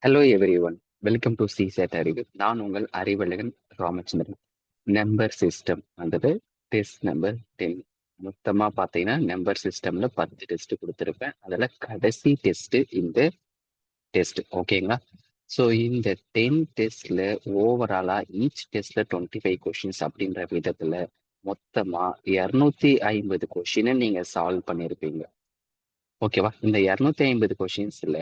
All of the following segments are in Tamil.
ஹலோ எவ்ரிஒன், வெல்கம் டு சிசெட் அறிவு. நான் உங்கள் அறிவழகன் ராமச்சந்திரன். நம்பர் சிஸ்டம் அல்லது டெஸ்ட் நம்பர் 10. மொத்தமா பார்த்தீங்கன்னா நம்பர் சிஸ்டம்ல 10 டெஸ்ட் கொடுத்துருப்பேன். அதில் கடைசி டெஸ்ட் இந்த டெஸ்ட், ஓகேங்களா? ஸோ இந்த 10 டெஸ்ட்ல ஓவராலா ஈச் டெஸ்ட்ல 25 கொஷின்ஸ் அப்படின்ற விதத்துல மொத்தமா 250 கொஷினை நீங்க சால்வ் பண்ணியிருப்பீங்க. ஓகேவா? இந்த 250 கொஷின்ஸ்ல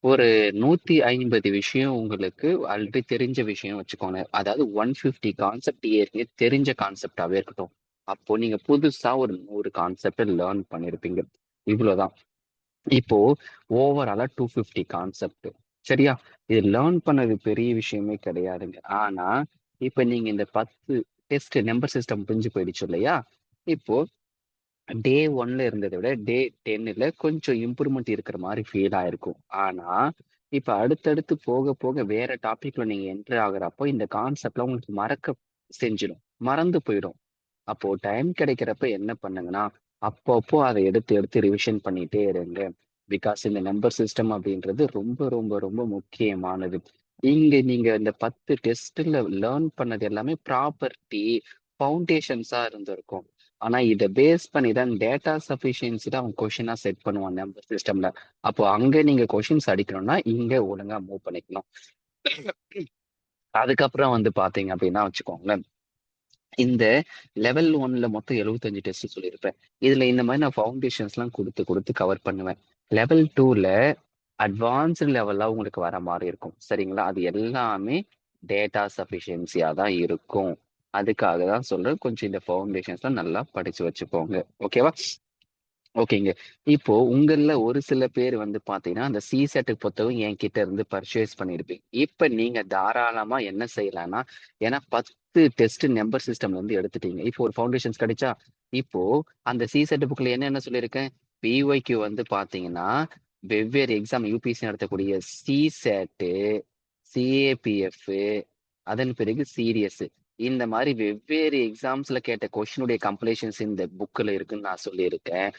ஒரு 150 விஷயம் உங்களுக்கு ஆல்ரெடி தெரிஞ்ச விஷயம் வச்சுக்கோங்க. அதாவது 150 கான்செப்ட் ஏற்கனவே தெரிஞ்ச கான்செப்டாவே இருக்கட்டும். அப்போ நீங்க புதுசா ஒரு 100 கான்செப்ட் லேர்ன் பண்ணிருப்பீங்க. இவ்வளவுதான். இப்போ ஓவராலா 250 கான்செப்ட். சரியா? இது லேர்ன் பண்ணது பெரிய விஷயமே கிடையாதுங்க. ஆனா இப்ப நீங்க இந்த 10 டெஸ்ட் நம்பர் சிஸ்டம் புரிஞ்சு போயிடுச்சு இல்லையா? இப்போ டே 1ல இருந்ததை விட டே 10ல கொஞ்சம் இம்ப்ரூவ்மெண்ட் இருக்கிற மாதிரி ஃபீல் ஆயிருக்கும். ஆனா இப்ப அடுத்தடுத்து போக போக வேற டாபிக்ல நீங்க என்ட்ரி ஆகுறப்போ இந்த கான்செப்ட்ல உங்களுக்கு மறக்க செஞ்சிடும், மறந்து போயிடும். அப்போ டைம் கிடைக்கிறப்ப என்ன பண்ணுங்கன்னா, அப்பப்போ அதை எடுத்து எடுத்து ரிவிஷன் பண்ணிட்டே இருங்க. பிகாஸ் இந்த நம்பர் சிஸ்டம் அப்படின்றது ரொம்ப ரொம்ப ரொம்ப முக்கியமானது. இங்க நீங்க இந்த 10 டெஸ்ட்ல லேர்ன் பண்ணது எல்லாமே ப்ராப்பர்ட்டி ஃபவுண்டேஷன்ஸா இருந்திருக்கும். ஆனா இதை பேஸ் பண்ணி தான் டேட்டா சஃபிஷியன்சி தான் அவன் கொஷினா செட் பண்ணுவான் நம்பர் சிஸ்டம்ல. அப்போ அங்க நீங்க கொஷின்ஸ் அடிக்கணும்னா இங்க ஒழுங்கா மூவ் பண்ணிக்கணும். அதுக்கப்புறம் வந்து பாத்தீங்க அப்படின்னா வச்சுக்கோங்களேன், இந்த லெவல் 1ல மொத்தம் 75 டெஸ்ட் சொல்லியிருப்பேன். இதுல இந்த மாதிரி நான் ஃபவுண்டேஷன்ஸ் எல்லாம் கொடுத்து கொடுத்து கவர் பண்ணுவேன். லெவல் 2ல அட்வான்ஸ்டு லெவலா உங்களுக்கு வர மாதிரி இருக்கும். சரிங்களா? அது எல்லாமே டேட்டா சஃபிஷியன்சியா தான் இருக்கும். அதுக்காக தான் சொல்றேன், கொஞ்சம் இந்த ஃபவுண்டேஷன்ஸ்லாம் நல்லா படிச்சு வச்சுக்கோங்க. ஓகேவா? ஓகேங்க. இப்போ உங்கள்ல ஒரு சில பேர் வந்து பாத்தீங்கன்னா அந்த சிசெட் புத்தகம் என்கிட்ட இருந்து பர்ச்சேஸ் பண்ணிருப்பீங்க. இப்ப நீங்க தாராளமா என்ன செய்யலாம்னா, ஏன்னா 10 டெஸ்ட் நம்பர் சிஸ்டம்ல இருந்து எடுத்துட்டீங்க. இப்போ ஒரு ஃபவுண்டேஷன்ஸ் கிடைச்சா, இப்போ அந்த சிசெட் புக்ல என்ன சொல்லியிருக்கேன்? பிஒய்க்கு வந்து பாத்தீங்கன்னா வெவ்வேறு எக்ஸாம் யூபிஎஸ்சி நடத்தக்கூடிய சிசெட், சிஏபிஎஃப், அதன் பிறகு சீரியஸ், இந்த மாதிரி வெவ்வேறு எக்ஸாம்ஸ்ல கேட்ட கொஸ்டினுடைய கம்ப்ளீஷன்ஸ் இந்த புக்ல இருக்குன்னு நான் சொல்லியிருக்கேன்.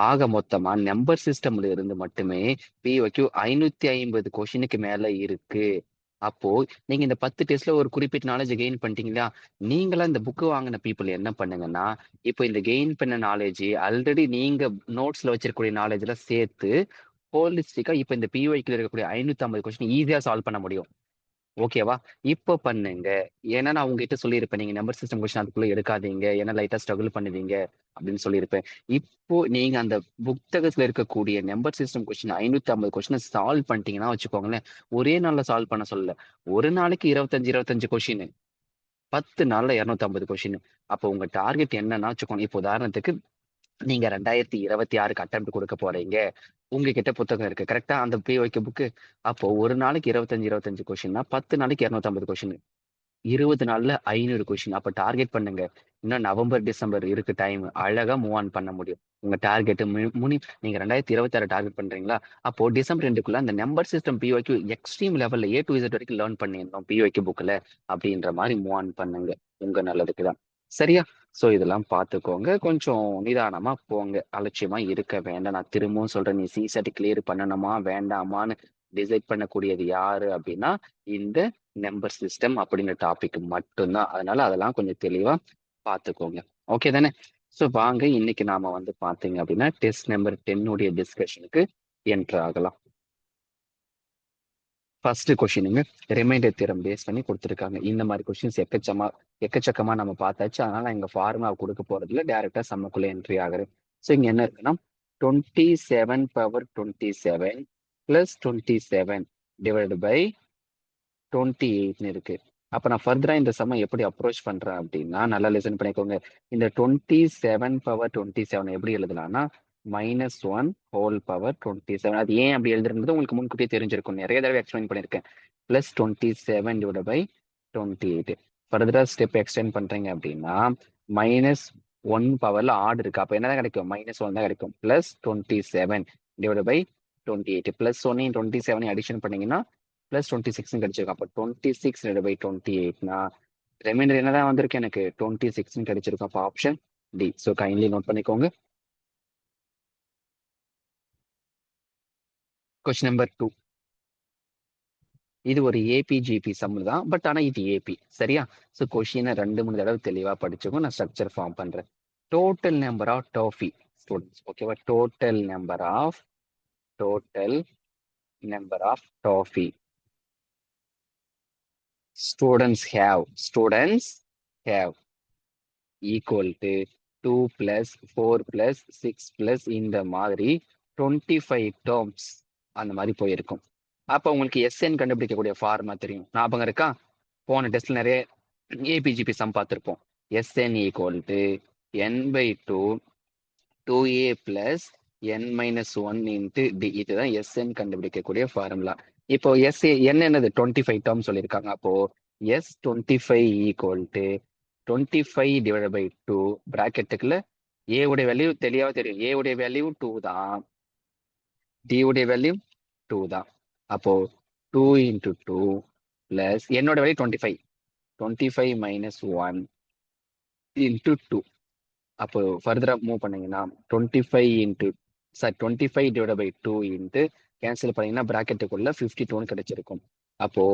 ஆக மொத்தமா நம்பர் சிஸ்டம்ல இருந்து மட்டுமே பிஒக்யூ 550 கொஸ்டினுக்கு மேல இருக்கு. அப்போ நீங்க இந்த 10 டெஸ்ட்ல ஒரு குறிப்பிட்ட நாலேஜ் கெயின் பண்ணிட்டீங்களா? நீங்களா இந்த புக்கு வாங்கின பீப்புள் என்ன பண்ணுங்கன்னா, இப்போ இந்த கெயின் பண்ண நாலேஜ் ஆல்ரெடி நீங்க நோட்ஸ்ல வச்சிருக்கக்கூடிய நாலேஜ்ல சேர்த்து ஹோலிஸ்டிக்கா இப்போ இந்த பிஒய்க்கு இருக்கக்கூடிய 550 கொஸ்டின் ஈஸியா சால்வ் பண்ண முடியும். ஓகேவா? இப்போ பண்ணுங்க. ஏன்னா நான் உங்ககிட்ட சொல்லியிருப்பேன், நீங்க நம்பர் சிஸ்டம் கொஸ்டின் அதுக்குள்ள எடுக்காதீங்க, ஏன்னா லைட்டா ஸ்ட்ரகிள் பண்ணுவீங்க அப்படின்னு சொல்லியிருப்பேன். இப்போ நீங்க அந்த புத்தகத்துல இருக்கக்கூடிய number system question 550 question solve பண்ணிட்டீங்கன்னா வச்சுக்கோங்களேன், ஒரே நாள்ல சால்வ் பண்ண சொல்லல. ஒரு நாளைக்கு 25 கொஸ்டின், 10 நாள்ல 250 கொஸ்டின். அப்போ உங்க டார்கெட் என்னன்னா வச்சுக்கோங்க, இப்போ உதாரணத்துக்கு நீங்க 2026க்கு அட்டெம்ப்ட் கொடுக்க போறீங்க. உங்ககிட்ட புத்தகம் இருக்கு கரெக்டா, அந்த பிஒய்க்கு புக்கு. அப்போ ஒரு நாளைக்கு 25 கொஸ்டின்னா 10 நாளைக்கு 250 கொஸ்டின், 20 நாள்ல 500 கொஸ்டின். அப்ப டார்கெட் பண்ணுங்க. இன்னும் நவம்பர் டிசம்பர் இருக்கு டைம், அழகா மூவ் ஆன் பண்ண முடியும். உங்க டார்கெட் நீங்க 2026 டார்கெட் பண்றீங்களா? அப்போ டிசம்பர் 2க்குள்ள அந்த நம்பர் சிஸ்டம் பிஒய்க்கு எக்ஸ்ட்ரீம் லெவல்ல A to Z வரைக்கும் லேர்ன் பண்ணிருந்தோம் பிஒய்க்கு புக்ல அப்படின்ற மாதிரி மூவ் ஆன் பண்ணுங்க. உங்க நல்லதுக்கு தான். சரியா? சோ இதெல்லாம் பார்த்துக்கோங்க. கொஞ்சம் நிதானமா போங்க. அலட்சியமா இருக்க வேண்டாம். நான் திரும்பவும் சொல்றேன், நீ சிசெட் கிளியர் பண்ணணுமா வேண்டாமான்னு டிசைட் பண்ணக்கூடியது யாரு அப்படின்னா இந்த நம்பர் சிஸ்டம் அப்படிங்கிற டாபிக் மட்டும்தான். அதனால அதெல்லாம் கொஞ்சம் தெளிவா பார்த்துக்கோங்க. ஓகே தானே? ஸோ வாங்க இன்னைக்கு நாம வந்து பார்த்தீங்க அப்படின்னா டெஸ்ட் நம்பர் 10 உடைய டிஸ்கஷனுக்கு என்டர் ஆகலாம். ஃபர்ஸ்ட் கொஸ்டினுங்க, ரிமைண்டர் தியரம் பேஸ் பண்ணி கொடுத்துருக்காங்க. இந்த மாதிரி கொஸ்டின்ஸ் எக்கச்சக்கமா நம்ம பார்த்தாச்சு. அதனால எங்க ஃபார்முலா கொடுக்க போறதுல டைரக்டா சம்முக்குள்ள என்ட்ரி ஆகுறேன். ஸோ இங்க என்ன இருக்குன்னா 27 × 27 + 27 டிவைட் பை 28ன்னு இருக்கு. அப்ப நான் ஃபர்தரா இந்த சம்மை எப்படி அப்ரோச் பண்றேன் அப்படின்னா, நல்லா லிசன் பண்ணிக்கோங்க. இந்த 27 எப்படி எழுதலாம்னா -1 அது ஏன் அப்படி எழுதுறது உங்களுக்கு முன்கூட்டியே தெரிஞ்சிருக்கும், நிறைய தடவை எக்ஸ்பிளைன் பண்ணியிருக்கேன். +27 டிவைட் பை 28. ஃபர்தரா ஸ்டெப் எக்ஸ்டெண்ட் பண்றீங்க அப்படின்னா -1 ஆட் இருக்கு. அப்ப என்னதான் கிடைக்கும்? -1 தான் கிடைக்கும். +27 டிவைட் பை 28. +1 27 அடிஷன் பண்ணீங்கன்னா +26 கிடைச்சிருக்கும். அப்போ 26 டிவைட் பை 28னா ரிமைண்டர் என்னதான் வந்திருக்கு? எனக்கு 26 கிடைச்சிருக்கும். அப்போ option D. So kindly note பண்ணிக்கோங்க. Question number 2. இது ஒரு ஏபிஜிபி சம் தான், பட் ஆனா இது ஏபி சரியா. ஸோ கொஷினை 2-3 தடவை தெளிவா படிச்சுக்கோ. நான் ஸ்ட்ரக்சர் ஃபார்ம் பண்றேன். Total number of toffee students, ஓகேவா. Total number of toffee students have equal to 2 + 4 + 6 + இந்த மாதிரி 25 டேர்ம்ஸ் அந்த மாதிரி போயிருக்கும். அப்போ உங்களுக்கு எஸ்என் கண்டுபிடிக்கக்கூடிய ஃபார்மா தெரியும், ஞாபகம் இருக்கா? போன டெஸ்ட்ல நிறைய ஏபிஜிபி சம் பார்த்துருப்போம். SN equal to n/2 2a + n-1 × d. இதுதான் எஸ்என் கண்டுபிடிக்கக்கூடிய ஃபார்முலா. இப்போ எஸ் என்ன என்னது 25 டேர்ம் சொல்லியிருக்காங்க. அப்போ S25 ஈக்குவல் டு 25/2 பிராக்கெட்டுக்குள்ள ஏ உடைய வேல்யூ தெளிவாக தெரியும். ஏ உடைய வேல்யூ 2 தான், டி உடைய வேல்யூ 2 தான். அப்போ 2 × 2 + என்னோட வேல்யூ 25, 25 - 1 × 2. அப்போ ஃபர்தரா மூவ் பண்ணீங்கன்னா 25/2 கேன்சல் பண்ணீங்கன்னா பிராக்கெட்டுக்குள்ள 52 கிடைச்சிருக்கும். அப்போ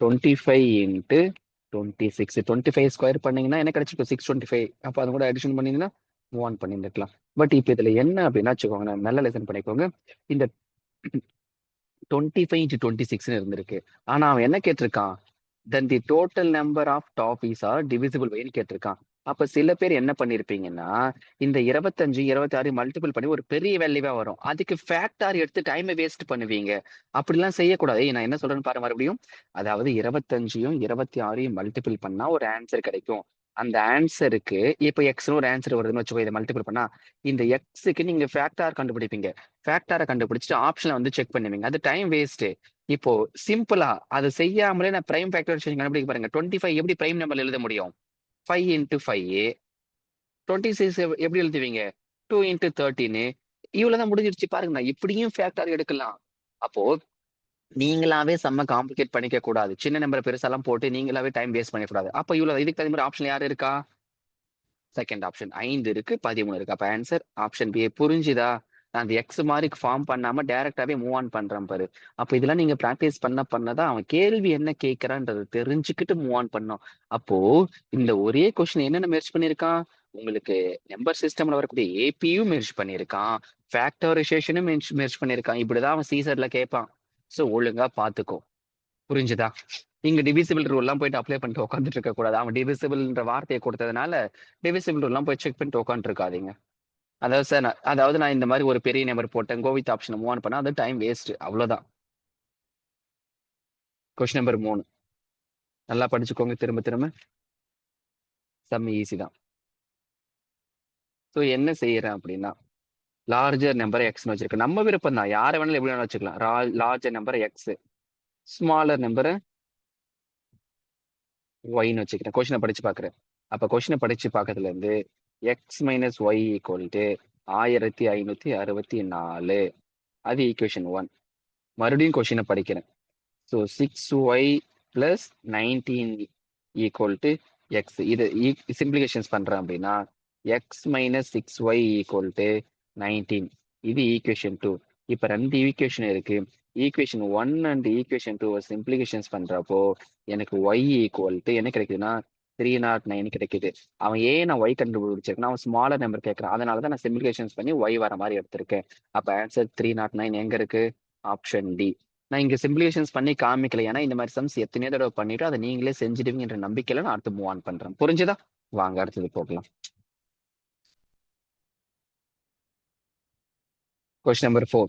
25 × 26 25 ஸ்கொயர் பண்ணீங்கன்னா என்ன கிடைச்சிருக்கும்? 625. அப்போ அது கூட அடிஷன் பண்ணீங்கன்னா மூவ் ஆன் பண்ணிருக்கலாம். பட் இப்போ இதுல என்ன அப்படின்னா வச்சுக்கோங்க, நல்லா லெசன் பண்ணிக்கோங்க. இந்த 25 × 26 இருந்திருக்கு. ஆனா அவன் என்ன கேட்டிருக்கான்? then the total number of toffees are divisible by கேட்டிருக்கான். அப்ப சில பேர் என்ன பண்ணிருப்பீங்கன்னா, இந்த 25 26 மல்டிபிள் பண்ணி ஒரு பெரிய வேல்யூவா வரும். அதுக்கு ஃபேக்டார் எடுத்து டைமை வேஸ்ட் பண்ணுவீங்க. அப்படிலாம் செய்யக்கூடாது. நான் என்ன சொல்றேன்னு பாருங்க மறுபடியும். அதாவது 25யும் 26யும் மல்டிபிள் பண்ணா ஒரு ஆன்சர் கிடைக்கும். அந்த ஆன்சருக்கு இப்ப எக்ஸ்னு ஒரு ஆன்சர் வருதுன்னு வச்சுக்கோ, இதை மல்டிபிள் பண்ணா இந்த எக்ஸுக்கு நீங்க ஃபேக்டார் கண்டுபிடிப்பீங்க. ஃபேக்டாரை கண்டுபிடிச்சிட்டு ஆப்ஷனை வந்து செக் பண்ணுவீங்க. அது டைம் வேஸ்ட். இப்போ சிம்பிளா அதை செய்யாமலே நான் பிரைம் ஃபேக்டரைசேஷன் கண்டுபிடிக்க பாருங்க. 25 எப்படி பிரைம் நம்பர் எழுத முடியும்? 5 × 5. 26 எப்படி எழுதுவீங்க? 2 × 13. இவ்வளவுதான் முடிஞ்சிருச்சு பாருங்க. நான் இப்படியும் ஃபேக்டர் எடுக்கலாம். அப்போ நீங்களாவே செம்ம காம்ப்ளிகேட் பண்ணிக்க கூடாது. சின்ன நம்பர் பெருசாலாம் போட்டு நீங்களாவே டைம் வேஸ்ட் பண்ணக்கூடாது. அப்ப இவ்வளவு இதுக்கு தகுந்த மாதிரி ஆப்ஷன் யாரு இருக்கா? செகண்ட் ஆப்ஷன் 5 இருக்கு, 13 இருக்கு. அப்ப ஆன்சர் ஆப்ஷன் பி. புரிஞ்சுதா? நான் அந்த எக்ஸ் மாதிரி ஃபார்ம் பண்ணாம டைரக்டாவே மூவ் ஆன் பண்றேன் பாரு. அப்ப இதெல்லாம் நீங்க பிராக்டிஸ் பண்ணதான் அவன் கேள்வி என்ன கேட்கறான்றது தெரிஞ்சுக்கிட்டு மூவ் ஆன் பண்ணோம். அப்போ இந்த ஒரே கொஸ்டின் என்னென்ன மெர்ஜ் பண்ணிருக்கான்? உங்களுக்கு நம்பர் சிஸ்டம்ல வரக்கூடிய ஏபியும் மெர்ஜ் பண்ணிருக்கான், ஃபேக்டரைசேஷனும் மெர்ஜ் பண்ணிருக்கான். இப்படிதான் அவன் சீசர்ல கேட்பான். சோ ஒழுங்கா பாத்துக்கோ. புரிஞ்சுதா? நீங்க டிவிசிபிள் ரூல் எல்லாம் போயிட்டு அப்ளை பண்ணிட்டு உட்காந்துட்டு இருக்க கூடாது. அவன் டிவிசிபிள்ன்ற வார்த்தையை கொடுத்ததுனால டிவிசிபிள் ரூல் எல்லாம் போய் செக் பண்ணிட்டு உட்காந்து இருக்காதீங்க. அதாவது சார் அதாவது நான் இந்த மாதிரி ஒரு பெரிய நம்பர் போட்டேன், கோவித் ஆப்ஷன் மூவ் ஆன் பண்ணா அது டைம் வேஸ்ட், அவ்வளவுதான். கொஸ்டின் நம்பர் 3 நல்லா படிச்சுக்கோங்க. திரும்ப திரும்ப செம்ம ஈஸி தான். ஸோ என்ன செய்யறேன் அப்படின்னா, லார்ஜர் நம்பர் எக்ஸ்னு வச்சிருக்கேன். நம்ம விருப்பம் தான், யாரை வேணாலும் எப்படி வேணாலும் வச்சுக்கலாம். லார்ஜர் நம்பர் எக்ஸ், ஸ்மாலர் நம்பரை ஒய்னு வச்சுக்கிறேன். கொஸ்டினை படிச்சு பாக்குறேன். அப்ப கொஸ்டினை படிச்சு பார்க்கறதுல இருந்து எக்ஸ் - ஒய் ஈக்குவல் டு 1564. அது ஈக்குவேஷன் 1. மறுபடியும் கொஸ்டினை படிக்கிறேன். So 6y + 19 equal to X. இது சிம்பிளிகேஷன்ஸ் பண்றேன் அப்படின்னா எக்ஸ் - 6y ஈக்குவல் டு 19. இது ஈக்குவேஷன் 2. இப்ப 2 ஈக்குவேஷன் இருக்கு. ஈக்குவேஷன் 1 அண்ட் ஈக்குவேஷன் 2 சிம்பிளிகேஷன்ஸ் பண்றப்போ எனக்கு ஒய் ஈக்குவல் டு என்ன கிடைக்குதுன்னா 309 கிடைக்குது. அவன் ஏன் நான் ஒய் கண்டுபிடிச்சிருக்கேன், அவன் ஸ்மாலர் நம்பர் கேட்கறான். அதனாலதான் நான் சிம்பிளிகேஷன்ஸ் பண்ணி ஒய் வர மாதிரி எடுத்திருக்கேன். அப்ப ஆன்சர் 309 எங்க இருக்கு? Option D. நான் இங்க சிம்பிளிகேஷன்ஸ் பண்ணி காமிக்கல, ஏன்னா இந்த மாதிரி சம்ஸ் எத்தனையோ தடவை பண்ணிட்டு அதை நீங்களே செஞ்சிடுவீங்கன்ற நம்பிக்கையில நான் அடுத்து மூவ் ஆன் பண்றேன். புரிஞ்சுதா? வாங்க அடுத்தது போகலாம். Question number 4.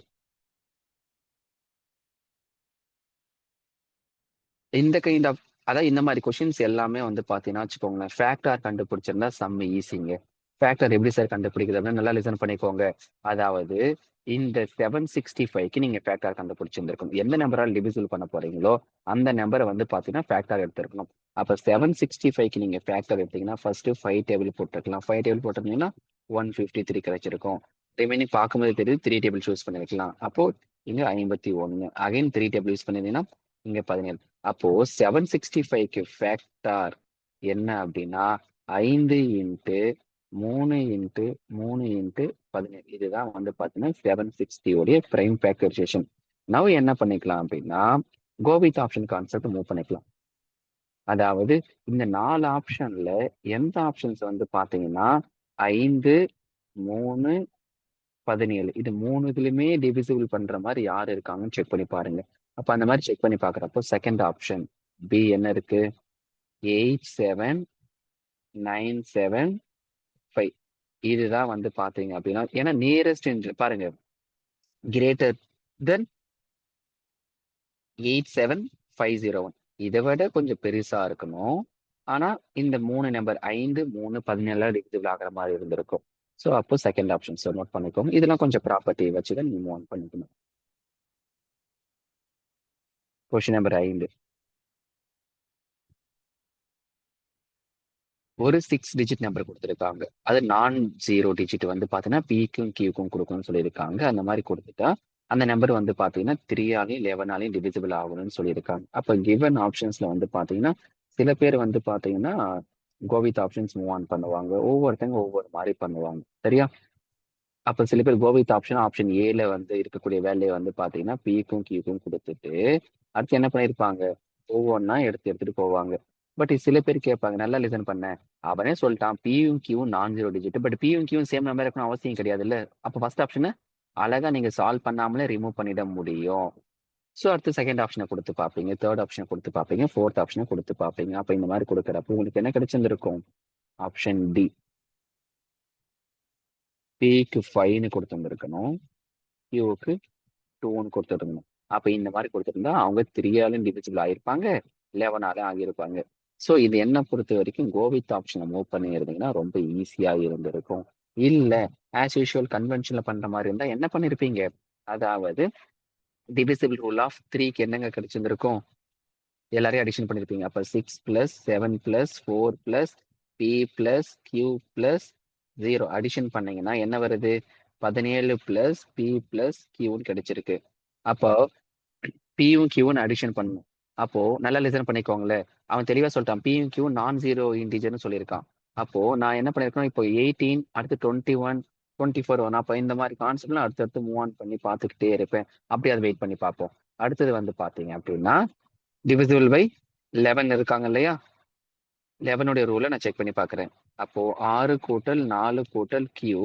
இந்த கைண்ட் ஆஃப் அதாவது இந்த மாதிரி கொஸ்டின்ஸ் எல்லாமே வந்து பாத்தீங்கன்னா வச்சுக்கோங்களேன், ஃபேக்டர் கண்டுபிடிச்சிருந்தா செம்ம ஈஸிங்க. ஃபேக்டர் எப்படி சார் கண்டுபிடிக்குது அப்படின்னு நல்லா லிசன் பண்ணிக்கோங்க. அதாவது இந்த 765க்கு நீங்க ஃபேக்டர் கண்டுபிடிச்சிருந்திருக்கணும். எந்த நம்பரால் டிவிசிபிள் பண்ண போறீங்களோ அந்த நம்பரை வந்து பாத்தீங்கன்னா ஃபேக்டர் எடுத்திருக்கணும். அப்ப 765க்கு நீங்க ஃபேக்டர் எடுத்தீங்கன்னா ஃபர்ஸ்ட் 5 டேபிள் போட்டுருக்கலாம். 5 டேபிள் போட்டிருந்தீங்கன்னா 153 கிடைச்சிருக்கும். ரிமைனிங் பார்க்கும்போது தெரியுது 3 டேபிள் சூஸ் பண்ணிருக்கலாம். அப்போ இங்க 51. அகைன் 3 டேபிள் யூஸ் பண்ணிருந்தீங்கன்னா இங்க 17. அப்போ 765க்கு ஃபேக்டார் என்ன அப்படின்னா 5 × 3 × 3 × 17. இதுதான் வந்து பாத்தீங்கன்னா 760 உடைய பிரைம் ஃபேக்டரைசேஷன். நவ் என்ன பண்ணிக்கலாம் அப்படின்னா go with option concept move பண்ணிக்கலாம். அதாவது இந்த 4 ஆப்ஷன்ல எந்த ஆப்ஷன்ஸ் வந்து பாத்தீங்கன்னா 5, 3, 17 இது 3 இதுலயுமே டிவிசிபிள் பண்ற மாதிரி யார் இருக்காங்கன்னு செக் பண்ணி பாருங்க. அப்ப அந்த மாதிரி செக் பண்ணி பாக்குறப்போ செகண்ட் ஆப்ஷன் பி என்ன இருக்கு? 8, 7, 9, 7, 5 இதுதான் வந்து பாத்தீங்க அப்படின்னா, ஏன்னா நியரஸ்ட் பாருங்க, கிரேட்டர் தென் 87501 இதை விட கொஞ்சம் பெருசா இருக்கணும். ஆனா இந்த 3 நம்பர் 5, 3, 17 டிவிசிபிள் ஆகிற மாதிரி இருந்திருக்கும். ஸோ அப்போ செகண்ட் ஆப்ஷன்ஸ் நோட் பண்ணிக்கோங்க. இதெல்லாம் கொஞ்சம் ப்ராப்பர்ட்டி வச்சுதான் நீங்க மூவ் ஆன் பண்ணிக்கணும். கொஸ்டின் நம்பர் 5, ஒரு 6 டிஜிட் நம்பர் கொடுத்துருக்காங்க. அது நான் 0 டிஜிட் வந்து பாத்தீங்கன்னா பிக்கும் கியூக்கும் கொடுக்கணும்னு சொல்லியிருக்காங்க. அந்த மாதிரி கொடுத்துட்டா அந்த நம்பர் வந்து பாத்தீங்கன்னா 3ஆலையும் 11ஆலையும் டிவிசிபிள் ஆகணும்னு சொல்லியிருக்காங்க. அப்ப கிவன் ஆப்ஷன்ஸ்ல வந்து பாத்தீங்கன்னா சில பேர் வந்து பாத்தீங்கன்னா கோவித் ஆப்ஷன்ஸ் மூவ் ஆன் பண்ணுவாங்க, ஒவ்வொருத்தங்க ஒவ்வொரு மாதிரி பண்ணுவாங்க. சரியா? அப்ப சில பேர் கோவித் ஆப்ஷன் ஏல வந்து இருக்கக்கூடிய வேலையை வந்து பாத்தீங்கன்னா பிக்கும் கியூக்கும் கொடுத்துட்டு அடுத்து என்ன பண்ணிருப்பாங்க, ஒவ்வொன்றா எடுத்து எடுத்துட்டு போவாங்க. பட் சில பேர் கேட்பாங்க, நல்லா லிசன் பண்ண, அவனே சொல்லிட்டான் பியும் கியூவும் நான் 0 டிஜிட், பட் பியும் கியூவும் சேம் நம்பர் இருக்கணும் அவசியம் கிடையாது இல்ல. அப்ப ஃபர்ஸ்ட் ஆப்ஷனை அழகா நீங்க சால்வ் பண்ணாமலே ரிமூவ் பண்ணிட முடியும். ஸோ அடுத்து செகண்ட் ஆப்ஷனை கொடுத்து பார்ப்பீங்க, தேர்ட் ஆப்ஷனை கொடுத்து பார்ப்பீங்க, ஃபோர்த் ஆப்ஷனை கொடுத்து பார்ப்பீங்க. அப்ப இந்த மாதிரி கொடுக்குறப்ப உங்களுக்கு என்ன கிடைச்சிருந்திருக்கும்? ஆப்ஷன் டி, பிக்கு 5ன்னு கொடுத்துருந்துருக்கணும், கியூக்கு 2ன்னு கொடுத்துருக்கணும். அப்ப இந்த மாதிரி கொடுத்துருந்தா அவங்க 3ஆலும் டிவிசிபிள் ஆயிருப்பாங்க, 11ஆலும் ஆகியிருப்பாங்க. ஸோ இது என்ன பொறுத்த வரைக்கும் கோவித் ஆப்ஷனை மூவ் பண்ணி இருந்தீங்கன்னா ரொம்ப ஈஸியா இருந்திருக்கும். இல்ல ஆஸ் யூஷுவல் கன்வென்ஷன்ல பண்ற மாதிரி இருந்தா என்ன பண்ணிருப்பீங்க? அதாவது டிவிசிபிள் ரூல் ஆஃப் 3க்கு என்னங்க கிடைச்சிருந்திருக்கும்? எல்லாரையும் அடிஷன் பண்ணிருப்பீங்க. அப்ப 6 plus 7 plus 4 plus P plus Q plus 0 addition பண்ணீங்கன்னா என்ன வருது? 17 பிளஸ் பி பிளஸ் கியூன்னு கிடைச்சிருக்கு. அப்போ பியும் கியூன்னு அடிஷன் பண்ணணும். அப்போ நல்லா லிசன் பண்ணிக்கோங்களேன். அவன் தெளிவா சொல்லிட்டான் பியும் கியூ நான் 0 இன்டிஜர்னு சொல்லியிருக்கான். அப்போ நான் என்ன பண்ணிருக்கேன், இப்போ 18 அடுத்து 21, 24 வரும். அப்போ இந்த மாதிரி கான்செப்ட்லாம் அடுத்தடுத்து மூவ் ஆன் பண்ணி பார்த்துக்கிட்டே இருப்பேன். அப்படியே அதை வெயிட் பண்ணி பார்ப்போம். அடுத்தது வந்து பாத்தீங்க அப்படின்னா டிவிசிபிள் பை 11 இருக்காங்க இல்லையா? 11 ரூலை நான் செக் பண்ணி பார்க்குறேன். அப்போ 6 கூட்டல் 4 கூட்டல் கியூ